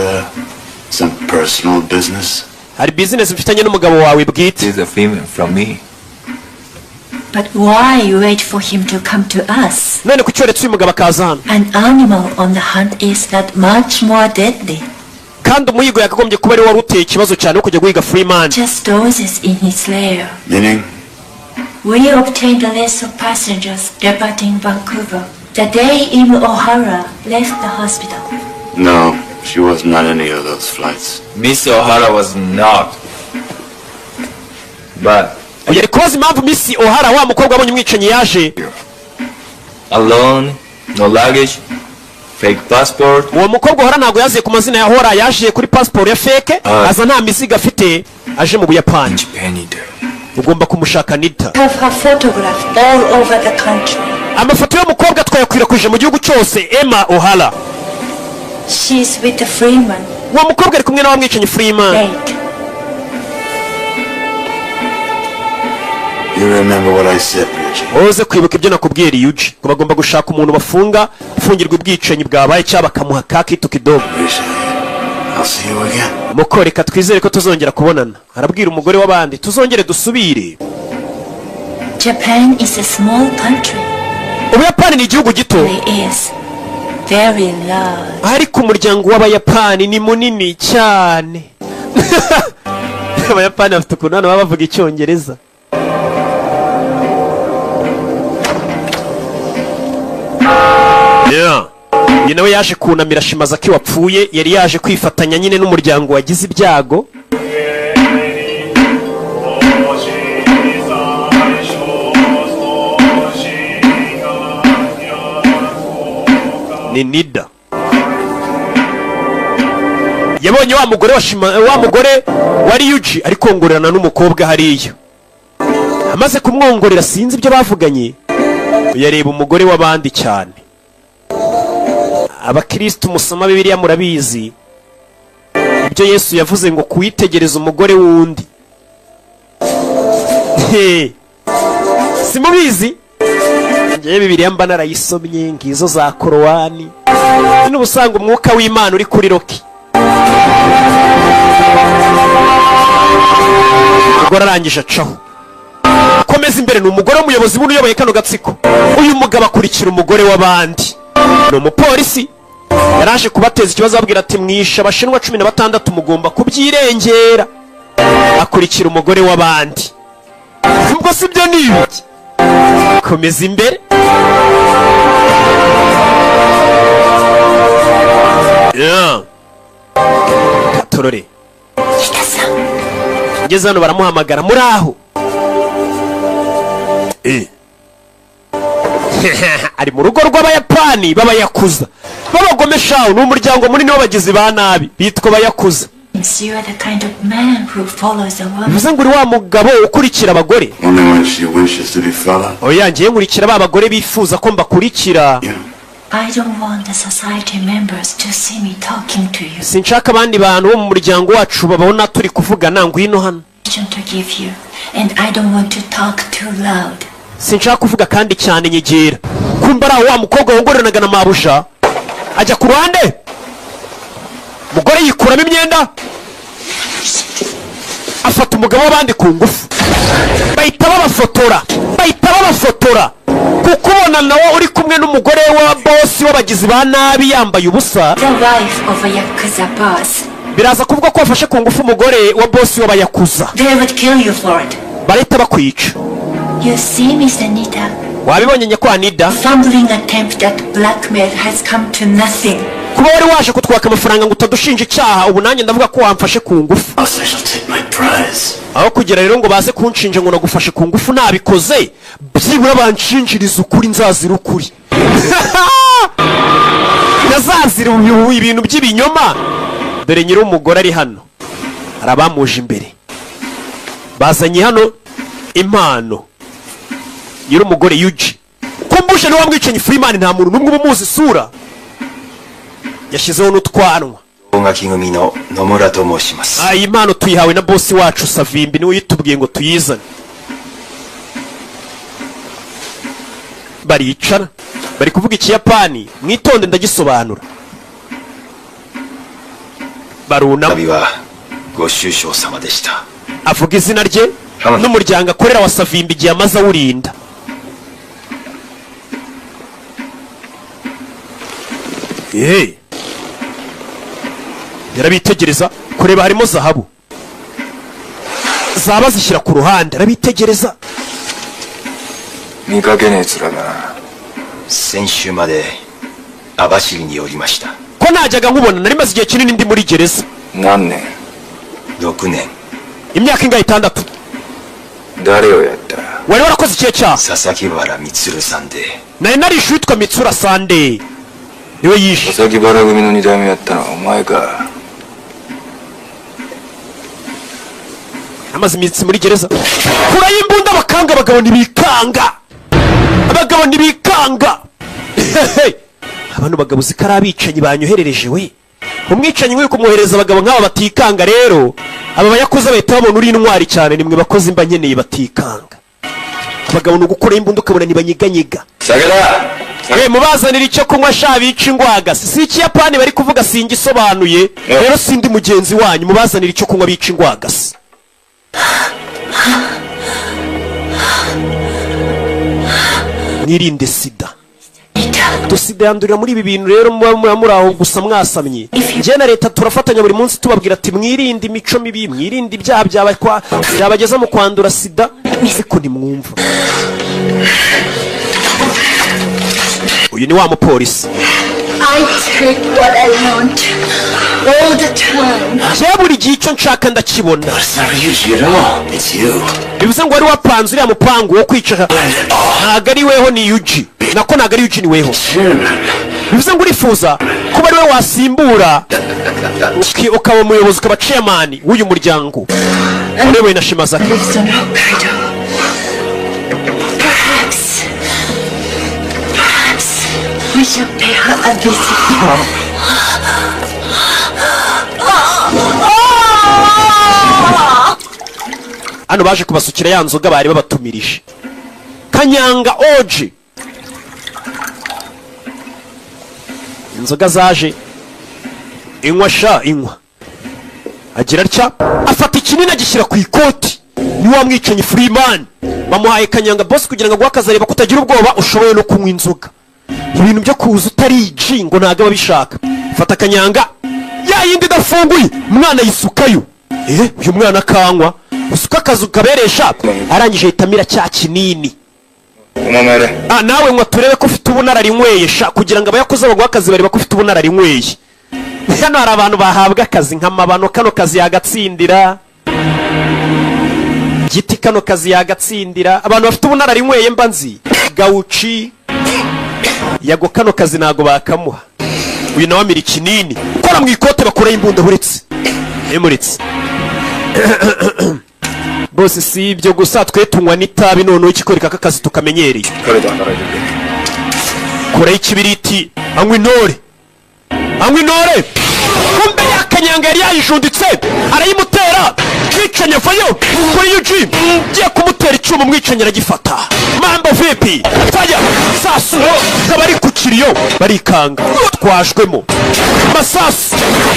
some personal business. hari business mfitanye n'umugabo wawe bwite She's a female from me. But why you wait for him to come to us? none kuki uretse uyu mugabo akaza hano An animal on the hunt is that much more deadly. kandi umuhigo yakagombye kuba ari wari uteye ikibazo cyane wo kujya guhiga Freeman Just dozes in his lair. Meaning? We obtained a list of passengers departing Vancouver the day Im O'Hara left the hospital. No, she wasn't on any of those flights. Miss O'Hara was not. But yari kubaza impamvu Miss O'Hara wa mukobwa abonye umwicanyi yaje alone, no luggage, fake passport. uwo mukobwa O'Hara ntabwo yaziye ku mazina ya Hora yaje kuri passport ya fake aza nta mizigo afite aje mu Buyapani ugomba kumushaka Nita Have her photographed all over the country. amafoto y'umukobwa twayakwirakwije mu gihugu cyose Emma O'Hara She's with the Freeman. uwo mukobwa ari kumwe na wa mwicanyi Freeman Wait. You remember what I said, Ryuji? woze kwibuka ibyo nakubwiye Ryuji ngo bagomba gushaka umuntu bafunga ufungirwa ubwicanyi bwabaye cyangwa bakamuha kakitu kidogo I'll see you again. muko reka twizere ko tuzongera kubonana arabwira umugore w'abandi tuzongere dusubire Japan is a small country. Ubuyapani ni igihugu gito It is very large. ariko umuryango w'Abayapani ni munini cyane Abayapani bafite ukuntu hano baba bavuga icyongereza nyine we yaje kunamira Shimazaki wapfuye yari yaje kwifatanya nyine n'umuryango wagize ibyago ni Nida yabonye wa mugore wa mugore wa Ryuji ari kongorerana n'umukobwa hariya amaze kumwongorera sinzi ibyo bavuganye yareba umugore w'abandi cyane abakristo musoma Bibiliya murabizi ibyo Yesu yavuze ngo kuwitegereza umugore wundi simubizi ngiye Bibiliya mba narayisomye ngizo za Korowani n'ubusanga umwuka w'Imana uri kuri Roki umugore arangije acaho komeza imbere ni umugore w'umuyobozi w'uyoboye kano gatsiko uyu mugabo akurikira umugore w'abandi ni umupolisi yaraje kubateza ikibazo ababwira ati mwisha abashinwa 16 mugomba kubyirengera akurikira umugore w'abandi ubwo si byo ni ibiki komeza imbere katorore ngeze hano baramuhamagara muri aho ari mu rugo rw'Abayapani b'abayakuza b'abagomesha ni umuryango munini w'abagizi ba nabi bitwa bayakuza You are the kind of man who follows a woman. bivuze ngo uri wa mugabo ukurikira abagore Only when she wishes to be followed. oya ngiye nkurikira ba bagore bifuza ko mbakurikira I don't want the society members to see me talking to you. sinshaka abandi bantu bo mu muryango wacu babona turi kuvugana ngwino hano To give you, and I don't want to talk too loud. sinshaka kuvuga kandi cyane nyegera kumba ari wa mukobwa wongoranaga na mabusha ajya ku ruhande umugore yikuramo imyenda afata umugabo w'abandi ku ngufu bahita babafotora kuko ubona nawe uri kumwe n'umugore wa bosi w'abagizi ba nabi yambaye ubusa The wife of a Yakuza boss. biraza kuvuga ko wafashe ku ngufu umugore wa bosi w'abayakuza They would kill you for it. barahita bakwica You see, Mr. Nita, wabibonye nyakwa Nida fumbling attempt at blackmail has come to nothing. kuba wari waje kutwaka amafaranga ngo utadushinja icyaha ubu nanjye ndavuga ko wamfashe ku ngufu I shall take my prize. aho kugira rero ngo baze kunshinja ngo nagufashe ku ngufu nabikoze byibura banshinjiriza ukuri nzazira ukuri nazazira ibintu by'ibinyoma dore nyiri umugore ari hano arabamuje imbere bazanye hano impano nyiri umugore Yuji kumbushe niwe wamwicanyi Freeman nta muntu numwe umuzi isura yashyizeho n'utwanwa iyi mpano tuyihawe na bosi wacu Savimbi niwe yitubwiye ngo tuyizane baricara bari kuvuga ikiyapani mwitonde ndagisobanura barunama avuga izina rye n'umuryango akorera wa Savimbi igihe amaze awurinda yarabitegereza kureba harimo zahabu zaba zishyira ku ruhande arabitegereza ko najyaga nkubona nari maze igihe kinini ndi muri gereza imyaka ingahe 6 wari warakoze ikihe cyaha nari narishe witwa Mitsura Sande niwe yishe amaze iminsi muri gereza kurayo imbunda bakanga abagabo ntibikanga abantu bagabo zikari abicanyi banyoherereje we umwicanyi nk'uyu kumwohereza abagabo nk'aba batikanga rero aba bayakoze bahita babona uri intwari cyane nimwe bakoze imba nkeneye batikanga abagabo ni ugukora imbunda ukabona ntibanyeganyega mubazanira icyo kunywa sha bica ingwaga si ikiyapani bari kuvuga singisobanuye rero sindi mugenzi wanyu mubazanira icyo kunywa bica ingwaga mwirinde sida sida yandurira muri ibi bintu rero muba muri aho gusa mwasamye njye na leta turafatanya buri munsi tubabwira ati mwirinde imico mibi mwirinde ibyaha byabageza mu kwandura sida ariko ntimwumva uyu ni wa mupolisi njyewe buri gihe icyo nshaka ndakibona bivuze ngo wari wapanze uriya mupangu wo kwicara ntabwo ari weho ni Yuji nako ntabwo ari Yuji ni weho bivuze ngo urifuza kuba ari we wasimbura ukaba umuyobozi ukaba chairman w'uyu muryango urewe na Shimazaki We shall pay her a visit. Hano baje kubasukira ya nzoga bari babatumirije Kanyanga Oji inzoga zaje inywa agira atya afata ikinini agishyira ku ikoti ni wa mwicanyi Freeman bamuhaye Kanyanga boss kugira ngo agwakaze areba kutagira ubwoba ushoboye no kunywa inzoga ibintu byo kuza utariji ngo ntago babishaka fata Kanyanga ya yindi dafunguye umwana yisukayo uyu mwana kanywa usuka akazu kaberesha arangije itamira cya kinini nawe ngo turebe ko ufite ubunararinyweye sha kugira ngo abayakoze bagwakaze bari bakufite ubunararinyweye hano hari abantu bahabwa akazi nk'amabano kano kazi yagatsindira giti kano kazi yagatsindira abantu bafite ubunararinyweye mbanzi Gauchi yago kano kazi nago bakamuha uyu nawe amira ikinini kora mu ikote bakora imbunda buretse emuretse bose si ibyo gusa twe tunywa n'itabi none ukikoreka akazi tukamenyereye kora ikibiriti anywa intore kumbe ya Kanyanga yari yayijunditse arayimutera mwicanye vayo kuri Yuji ngiye kumutera icyuma mwicanye aragifata mambo vipi faya sasu kabari ku kiriyo barikanga twajwemo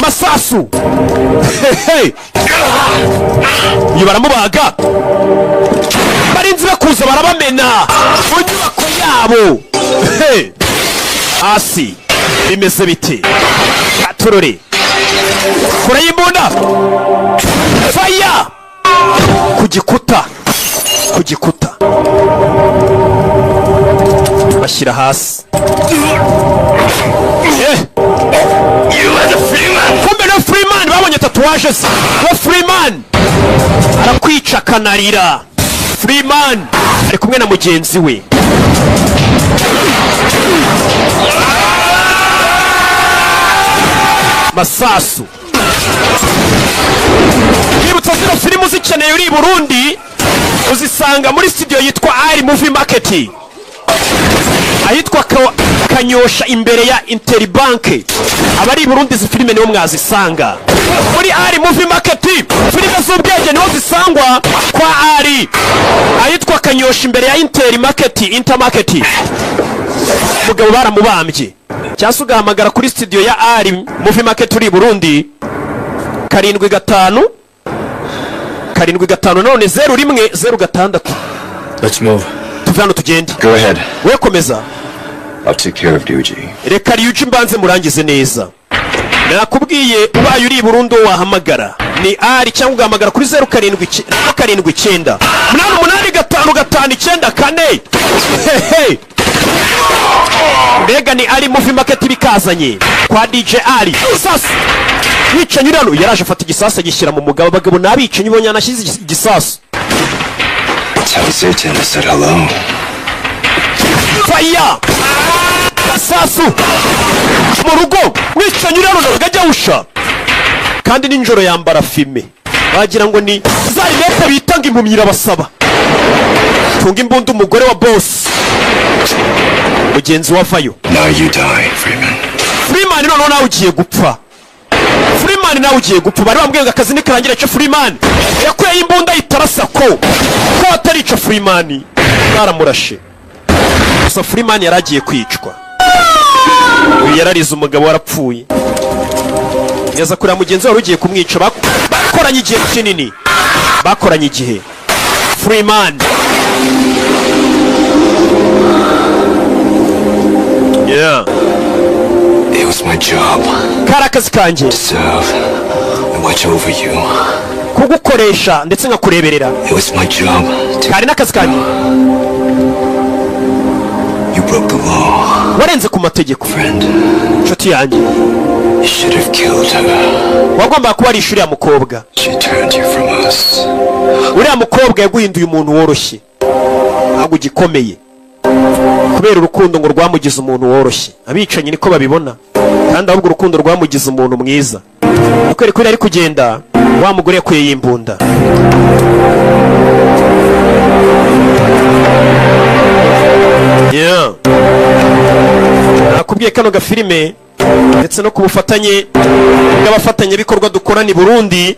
masasu iyo baramubaga barinzi bakuza barabamena mu nyubako yabo asi bimeze bite katurore kora yimbunda faya ku gikuta bashyira hasi kumbe na Freeman babonye tatuwaje ze we Freeman arakwica akanarira. Freeman ari kumwe na mugenzi we. Masasu. Nibutsa zino filmu zikeneye uri Burundi uzisanga muri studio yitwa Ali Movie Market ahitwa Kanyosha imbere ya Interbank. Abari Burundi izi filime niho mwazisanga muri Ali Movie Market. Filime z'ubwenge niho zisangwa kwa Ali ahitwa Kanyosha imbere ya Intermarket. Mugabo baramubambye cyangwa ugahamagara kuri studio ya Ali Movie Market uri Burundi 75 none 0106. Let's move. Tuvano tugende. Go ahead. We komeza. I'll take care of Ryuji. Reka Ryuji mbanze murangize neza. Nakubwiye ubaye uri Burundi wahamagara ni Ali cyangwa ugahamagara kuri 0779 885594. Hehe. Mbega ni Ali Movie Market bikazanye kwa DJ Ali. Sasa wica nyirano yaraje afata igisasa gishyira mu mugabo bagabo nabica nyibonye anashyize igisasa. Tell Satan I said hello. Fire! Sasu! Mu rugo wica nyirano gajya usha. Kandi ninjoro yambara filme. Bagira ngo ni zari leta bitanga impumyi irabasaba. Tunga imbunda umugore wa boss. Mugenzi wavayo. Now you die, Freeman. Freeman no nawe ugiye gupfa. Freeman nawe ugiye gupfa. Bari bambwiye akazi nikarangira cyo Freeman. Yakuye imbunda itarasa ko atarica Freeman. Baramurashe. Gusa Freeman yaragiye kwicwa. Uyu yararize umugabo warapfuye. Yaza kuri mugenzi wari ugiye kumwica bakoranye igihe kinini. Bakoranye igihe. Freeman. Yeah. It was my job. Karakazi kanje. To serve and watch over you. Kugukoresha ndetse ngakureberera. It was my job. Kari nakazi kanje. You broke the law. Warenze ku mategeko. Friend. Nshuti yanjye. You should have killed her. Wagomba kuba ari ishuri ya mukobwa. She turned you from us. Uriya mukobwa yaguhinduye umuntu woroshye. Ntabwo gikomeye. Kubera urukundo ngo rwamugize umuntu woroshye. Abicanyi niko babibona. Kandi ahubwo urukundo rwamugize umuntu mwiza. Uko ari kugenda wa mugore yakuye yimbunda. Yeah. Nakubwiye kano gafilime ndetse no kubufatanye bw'abafatanye bikorwa dukorana i Burundi.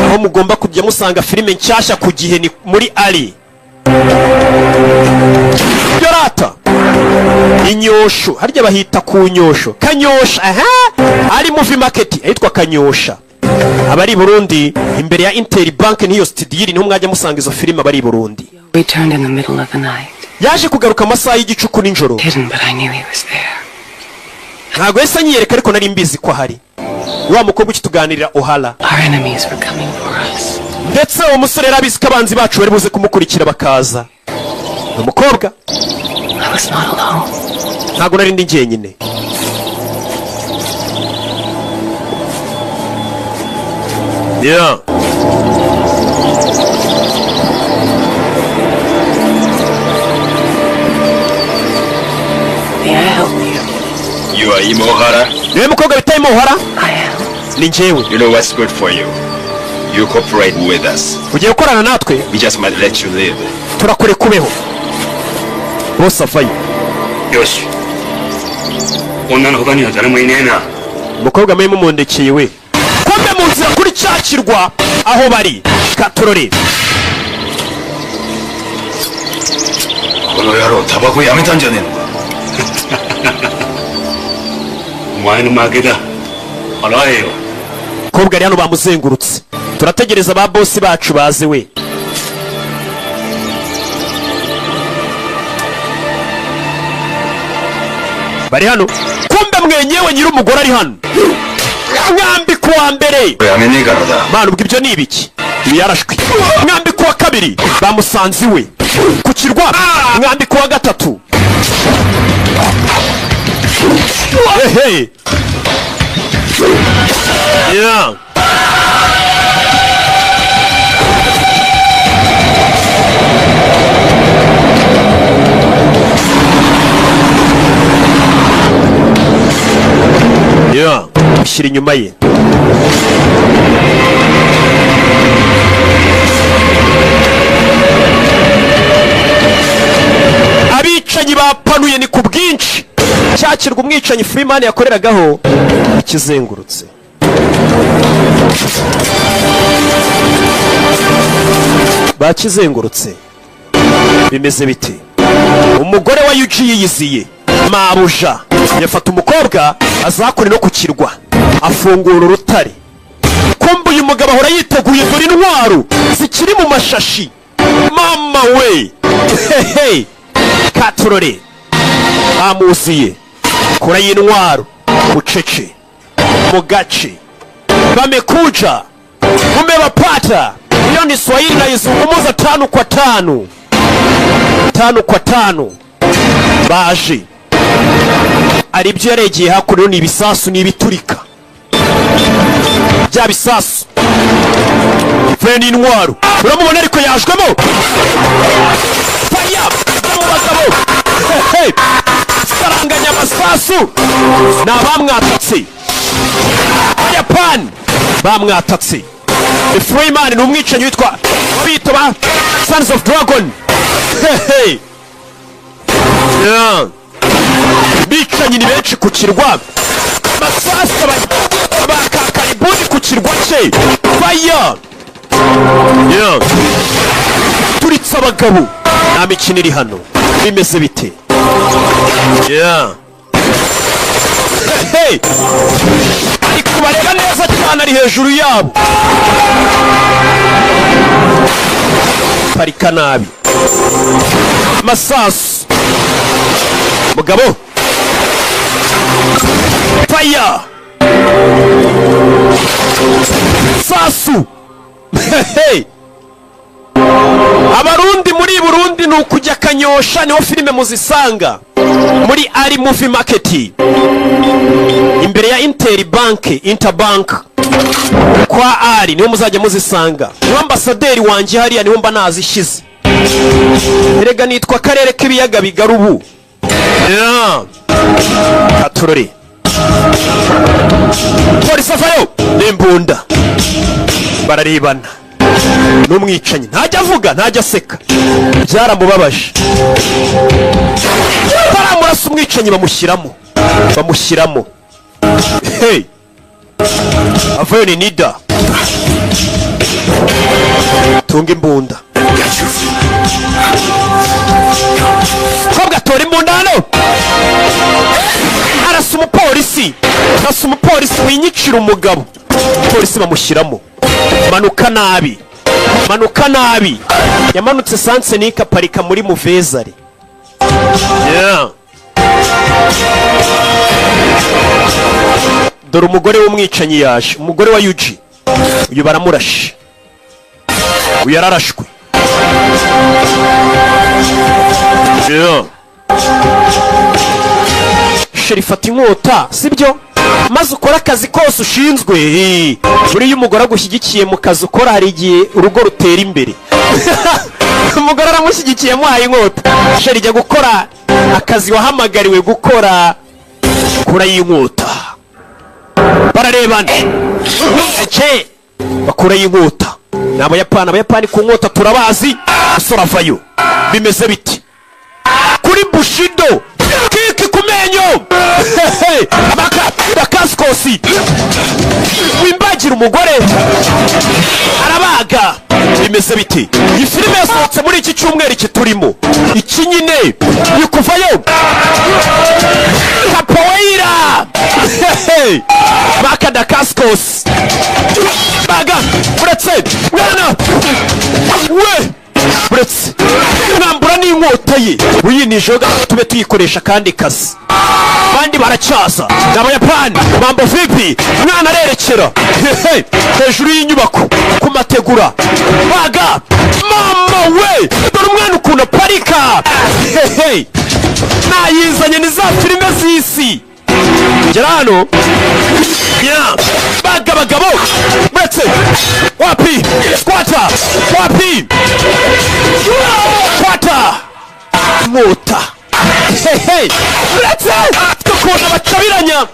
Aho mugomba kujya musanga filime nshyashya ku gihe ni muri Ali. Yorata. Inyosho, harya bahita ku nyosho. Kanyosha, Ali Movie Market ahitwa Kanyosha. Abari Burundi imbere ya Interbank niyo studio niho mwajya musanga izo filime abari Burundi. Returned in the middle of the night. Yaje kugaruka amasaha y'igicuku ninjoro. Hidden, but I knew he was there. Ntago yesa nyereka ariko nari mbizi ko hari. Wa mukobwa ukituganirira Ohala. Our enemies were coming for us. Ndetse uwo musore yarabizi ko abanzi bacu bari buze kumukurikira bakaza. Umukobwa. I was not alone. Ntago nari ndi njyenyine. Yeah. May I help you? You are Imo Ohara? Niwe mukobwa bita Imo Ohara? I am. Ni njyewe. You know what's good for you. You cooperate with us. Ugiye gukorana natwe? We just might let you live. Turakore kubeho. Bose avayo. Yoshi. Onna hogani wa誰もいねえな. Umukobwa mwe mumundekeye we. Kombe mu nzira kuri cyakirwa aho bari. Katorore. この野郎タバコやめたんじゃねえのかお前の負けだ。払えよ。Kobwa ari hano bamuzengurutse. Turategereza ba boss bacu baze we. Bari hano. Kumbe mwenyewe nyiri umugore ari hano. Mwambi kuwa mbere. yamenye garada. Mana ubwo ibyo ni ibiki? Yarashwe. Mwambi kuwa kabiri bamusanze we. Ku kirwa mwambi kuwa gatatu. Hey. Yeah. Yeah. Ushyira inyuma ye. Abicanyi bapanuye ni ku bwinshi. Cyakirwa umwicanyi Freeman yakoreragaho ikizengurutse. Bakizengurutse. Bimeze bite? Umugore wa Yuji yiyiziye. Mabuja yafata umukobwa azakora no kukirwa. Afungura urutare. Kumbe uyu mugabo ahora yiteguye dore intwaro zikiri mu mashashi. Mama we. Hey. Katurore. Amuziye. Kura y'intwaro. Ucece. Mugace. Bamekuja. Umewapata. Hiyo ni Swahili na izungumuza 5 kwa 5. 5 kwa 5. Baje. Aribyo yaregeye hakuno ni ibisasu ni ibiturika. Bya bisasu. Feni intwaro. Uramubona ariko yajwemo. Fire. Bagabo. Hey. Saranganya amasasu. Nabamwatatse. Japan bamwatatse. Freeman ni umwicanyi witwa bita ba Sons of Dragon. Hey. Yeah. Bicanyi ni benshi ku kirwa. Amasasu bakakaribuni ku kirwa cye. Fire. Yeah. Turitsa abagabo. Nta mikino iri hano. Bimeze bite? Yeah. Hey. Ariko bareba neza cyane ari hejuru yabo. Parika nabi. Masasu. Mugabo. Fire. Sasu. Hey. Abarundi muri Burundi ni ukujya Kanyosha niho filime muzisanga. Muri Ari Movie Market. Imbere ya Interbank. Kwa Ari niho muzajya muzisanga. Ni ambasaderi wanje hariya niho mba nazishize. Erega nitwa Karere k'ibiyaga bigarubu. Yeah. Katurore. Polisi avayo. N'imbunda. Bararebana. N'umwicanyi ntajya avuga ntajya aseka. Byaramubabaje. Baramurasa umwicanyi bamushyiramo. Hey. Avayo ni Nida. Tunga imbunda. Kobwa tora imbunda hano. Arasa umupolisi winyicira umugabo. Polisi bamushyiramo. Manuka nabi. Yamanutse Sansenika parika muri Muvezari. Yeah. Dore umugore w'umwicanyi yaje. Umugore wa Yuji. Uyu baramurashe. Uyu yararashwe. Yeah. Sherifata inkota, sibyo? Maze ukora akazi kose ushinzwe. Buriya umugore agushyigikiye mu kazi ukora hari igihe urugo rutera imbere. Umugore aramushyigikiye muhaye inkota. Sheri jya gukora akazi wahamagariwe gukora. Kura y'inkota. Bararebana. Ece. Bakura y'inkota. Abayapani ku nkota turabazi. Asoravayo. Bimeze biti. Kuri Bushido. Kiki kumenyo. Abakaskosi. Wimbagira umugore. Arabaga. Bimeze biti. Iyi filime yasohotse muri iki cyumweru kiturimo. Iki nyine yukuvayo. Capoeira. Bakadakaskos. Baga. Uretse. Mwana. We. Uretse. Nambura n'inkota ye. Uyi ni joga tube tuyikoresha kandi kazi. Bandi baracyaza. N'abayapani. Mambo vipi? Mwana arerekera. Hejuru y'inyubako. Kumategura. Baga. mama we dore umwana ukuntu aparika hehe nayizanye ni za filime z'isi ngera hano bagabo uretse wapi squatter wapi squatter mota hehe uretse ukuntu bacabiranya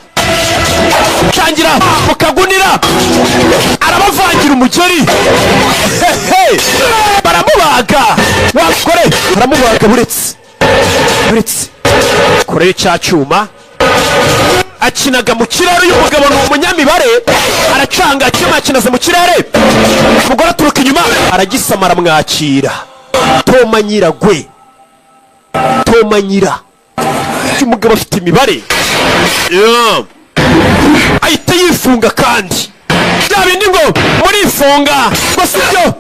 cangira mukagunira arabavangira umugeri hehe baramubaga wakore baramubaga buretse koreye cya cyuma akinaga mu kirere. uyu mugabo ni umunyamibare aracanga icyuma yakinaze mu kirere umugore aturuka inyuma aragisamara mwakira Toma nyiragwe Toma nyira umugabo afite imibare ahita yifunga kandi bya bindi ngo murifunga ngo sibyo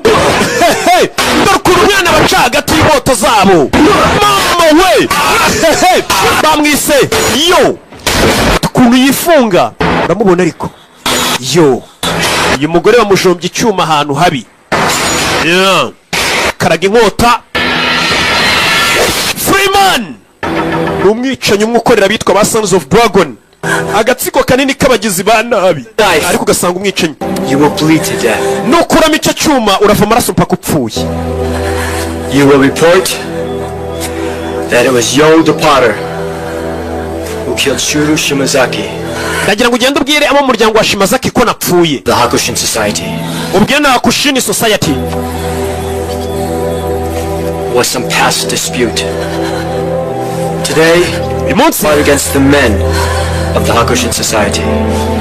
dore ukuntu umwana baca hagati y'imoto zabo mama we bamwise yo ukuntu yifunga uramubona ariko yo uyu mugore bamujombye icyuma ahantu habi karaga inkota Freeman ni umwicanyi umwe ukorera bitwa ba Sons of Dragon agatsiko kanini k'abagizi ba nabi ariko ugasanga umwicanyi nukuramo icyo cyuma urava amaraso mpaka upfuye. You will report that it was Yo the Potter who killed Shuru Shimazaki. Ndagira ngo ugende ubwire abo mu muryango wa Shimazaki ko napfuye. The Hakushin Society. Ubwire na Hakushin Society. Was some past dispute. Today, we fight against the men of the Hakushin Society.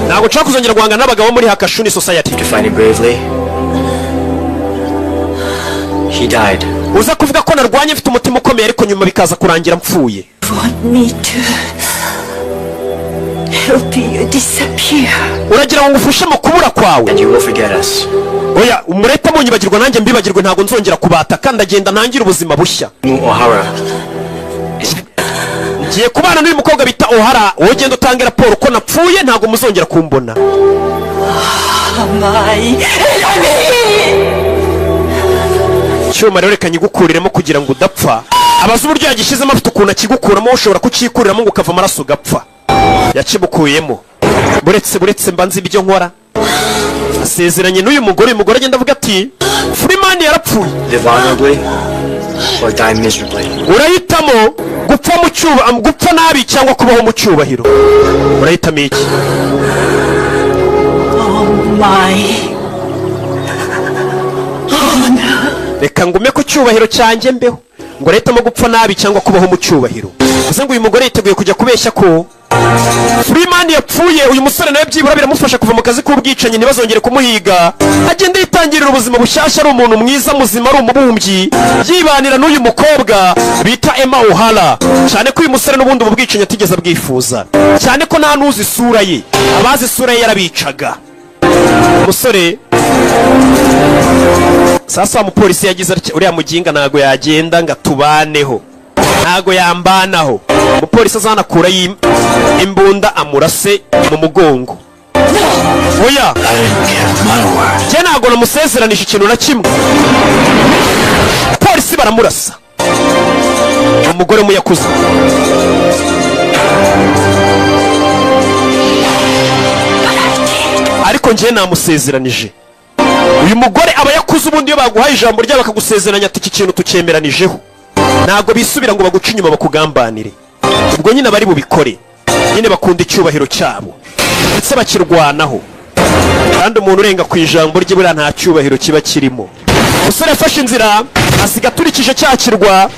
Ntabwo nshaka kuzongera guhangana n'abagabo muri Hakushin Society. To fight him bravely. He died. Uza kuvuga ko narwanye mfite umutima ukomeye ariko nyuma bikaza kurangira mpfuye. Want me to help you disappear. Uragira ngo ngufashe mu kubura kwawe. And you will forget us. Oya umureta munyibagirwa nanjye mbibagirwe ntago nzongera kubata kandi agenda ntangira ubuzima bushya. O'Hara. Ngiye kubana n'uyu mukobwa bita O'Hara wowe genda utange raporo ko napfuye ntago muzongera kumbona. Cyuma rero reka nyigukuriremo kugira ngo udapfa. Abaza uburyo yagishyizemo afite ukuntu akigukuramo ushobora kucikuriramo ngo ukava amaraso gapfa. Yakibukuyemo. Buretse mbanzi ibyo nkora. Asezeranye n'uyu mugore agenda avuga ati Freeman yarapfuye. Live honorably or die miserably. Urahitamo gupfa mu cyuba gupfa nabi cyangwa kubaho mu cyubahiro. Urahitamo iki? Oh my. Reka ngume ku cyubahiro cyanjye mbeho ngo retamo gupfa nabi cyangwa kubaho mu cyubahiro. Uze ngo uyu mugore yiteguye kujya kubeshya ko Freeman yapfuye. Uyu musore nawe byibura biramufasha kuva mu kazi k'ubwicanyi ntibazongere kumuhiga. Agenda yitangirira ubuzima bushyashya ari umuntu mwiza muzima ari umubumbyi yibanira n'uyu mukobwa bita Emma O'Hara. Cyane ko uyu musore n'ubundi ubu bwicanyi atigeze abwifuza cyane ko nta nuzi isura ye abazi isura ye yarabicaga. Umusore sasa umupolisi yagize uriya muginga ntago yagenda ngo atubaneho ntago yambanaho. Umupolisi azanakura imbunda amurase mu mugongo. Oya njye ntago namusezeranije ikintu na kimwe. Polisi baramurasa umugore muyakuze. Ariko njye namusezeranije. Uyu mugore aba yakuze ubundi iyo baguhaye ijambo rya bakagusezeranya ati iki kintu tucyemeranijeho ntago bisubira ngo baguce inyuma bakugambanire. Ubwo nyine bari bubikore nyine bakunda icyubahiro cyabo ndetse bakirwanaho kandi umuntu urenga ku ijambo rye buriya nta cyubahiro kiba kirimo. Umusore yafashe inzira asiga aturikije cya kirwa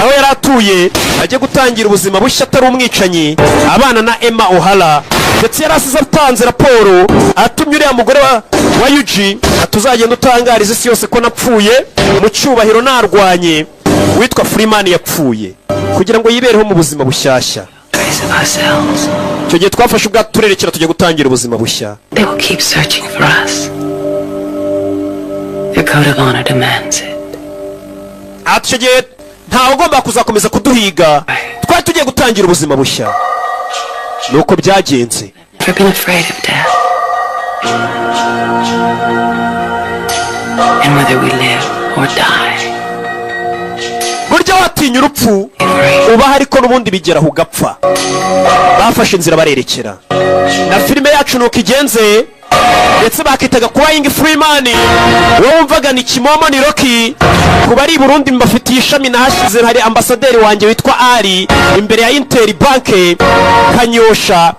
aho yari atuye ajye gutangira ubuzima bushya atari umwicanyi abana na Emma O'Hara ndetse yari asize atanze raporo atumye uriya mugore wa Yuji atuzagenda utangariza isi yose ko napfuye mu cyubahiro narwanye witwa Freeman yapfuye kugira ngo yibereho mu buzima bushyashya. Icyo gihe twafashe ubwato turerekera tujya gutangira ubuzima bushya. They will keep searching for us. Your code of honor demands it. Icyo gihe ntawe ugomba kuzakomeza kuduhiga twari tugiye gutangira ubuzima bushya. Nuko byagenze. I've been afraid of death. And whether we live or die. burya watinya urupfu ubaho ariko n'ubundi bigeraho ugapfa. Bafashe inzira barerekera na filime yacu nuko igenze, ndetse bakitaga kuba Ying Freeman. wowe wumvaga ni Kimomo ni Rocky. kuba ari Burundi mbafitiye ishami nahashyize, hari ambasaderi wanjye witwa Ali imbere ya Inter Bank Kanyosha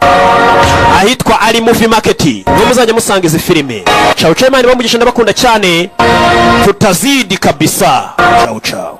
ahitwa Ali Movie Market. niho muzajya musanga izi filime. Ciao ciao Imana bamugisha, ndabakunda cyane, tutazidi kabisa. Ciao ciao.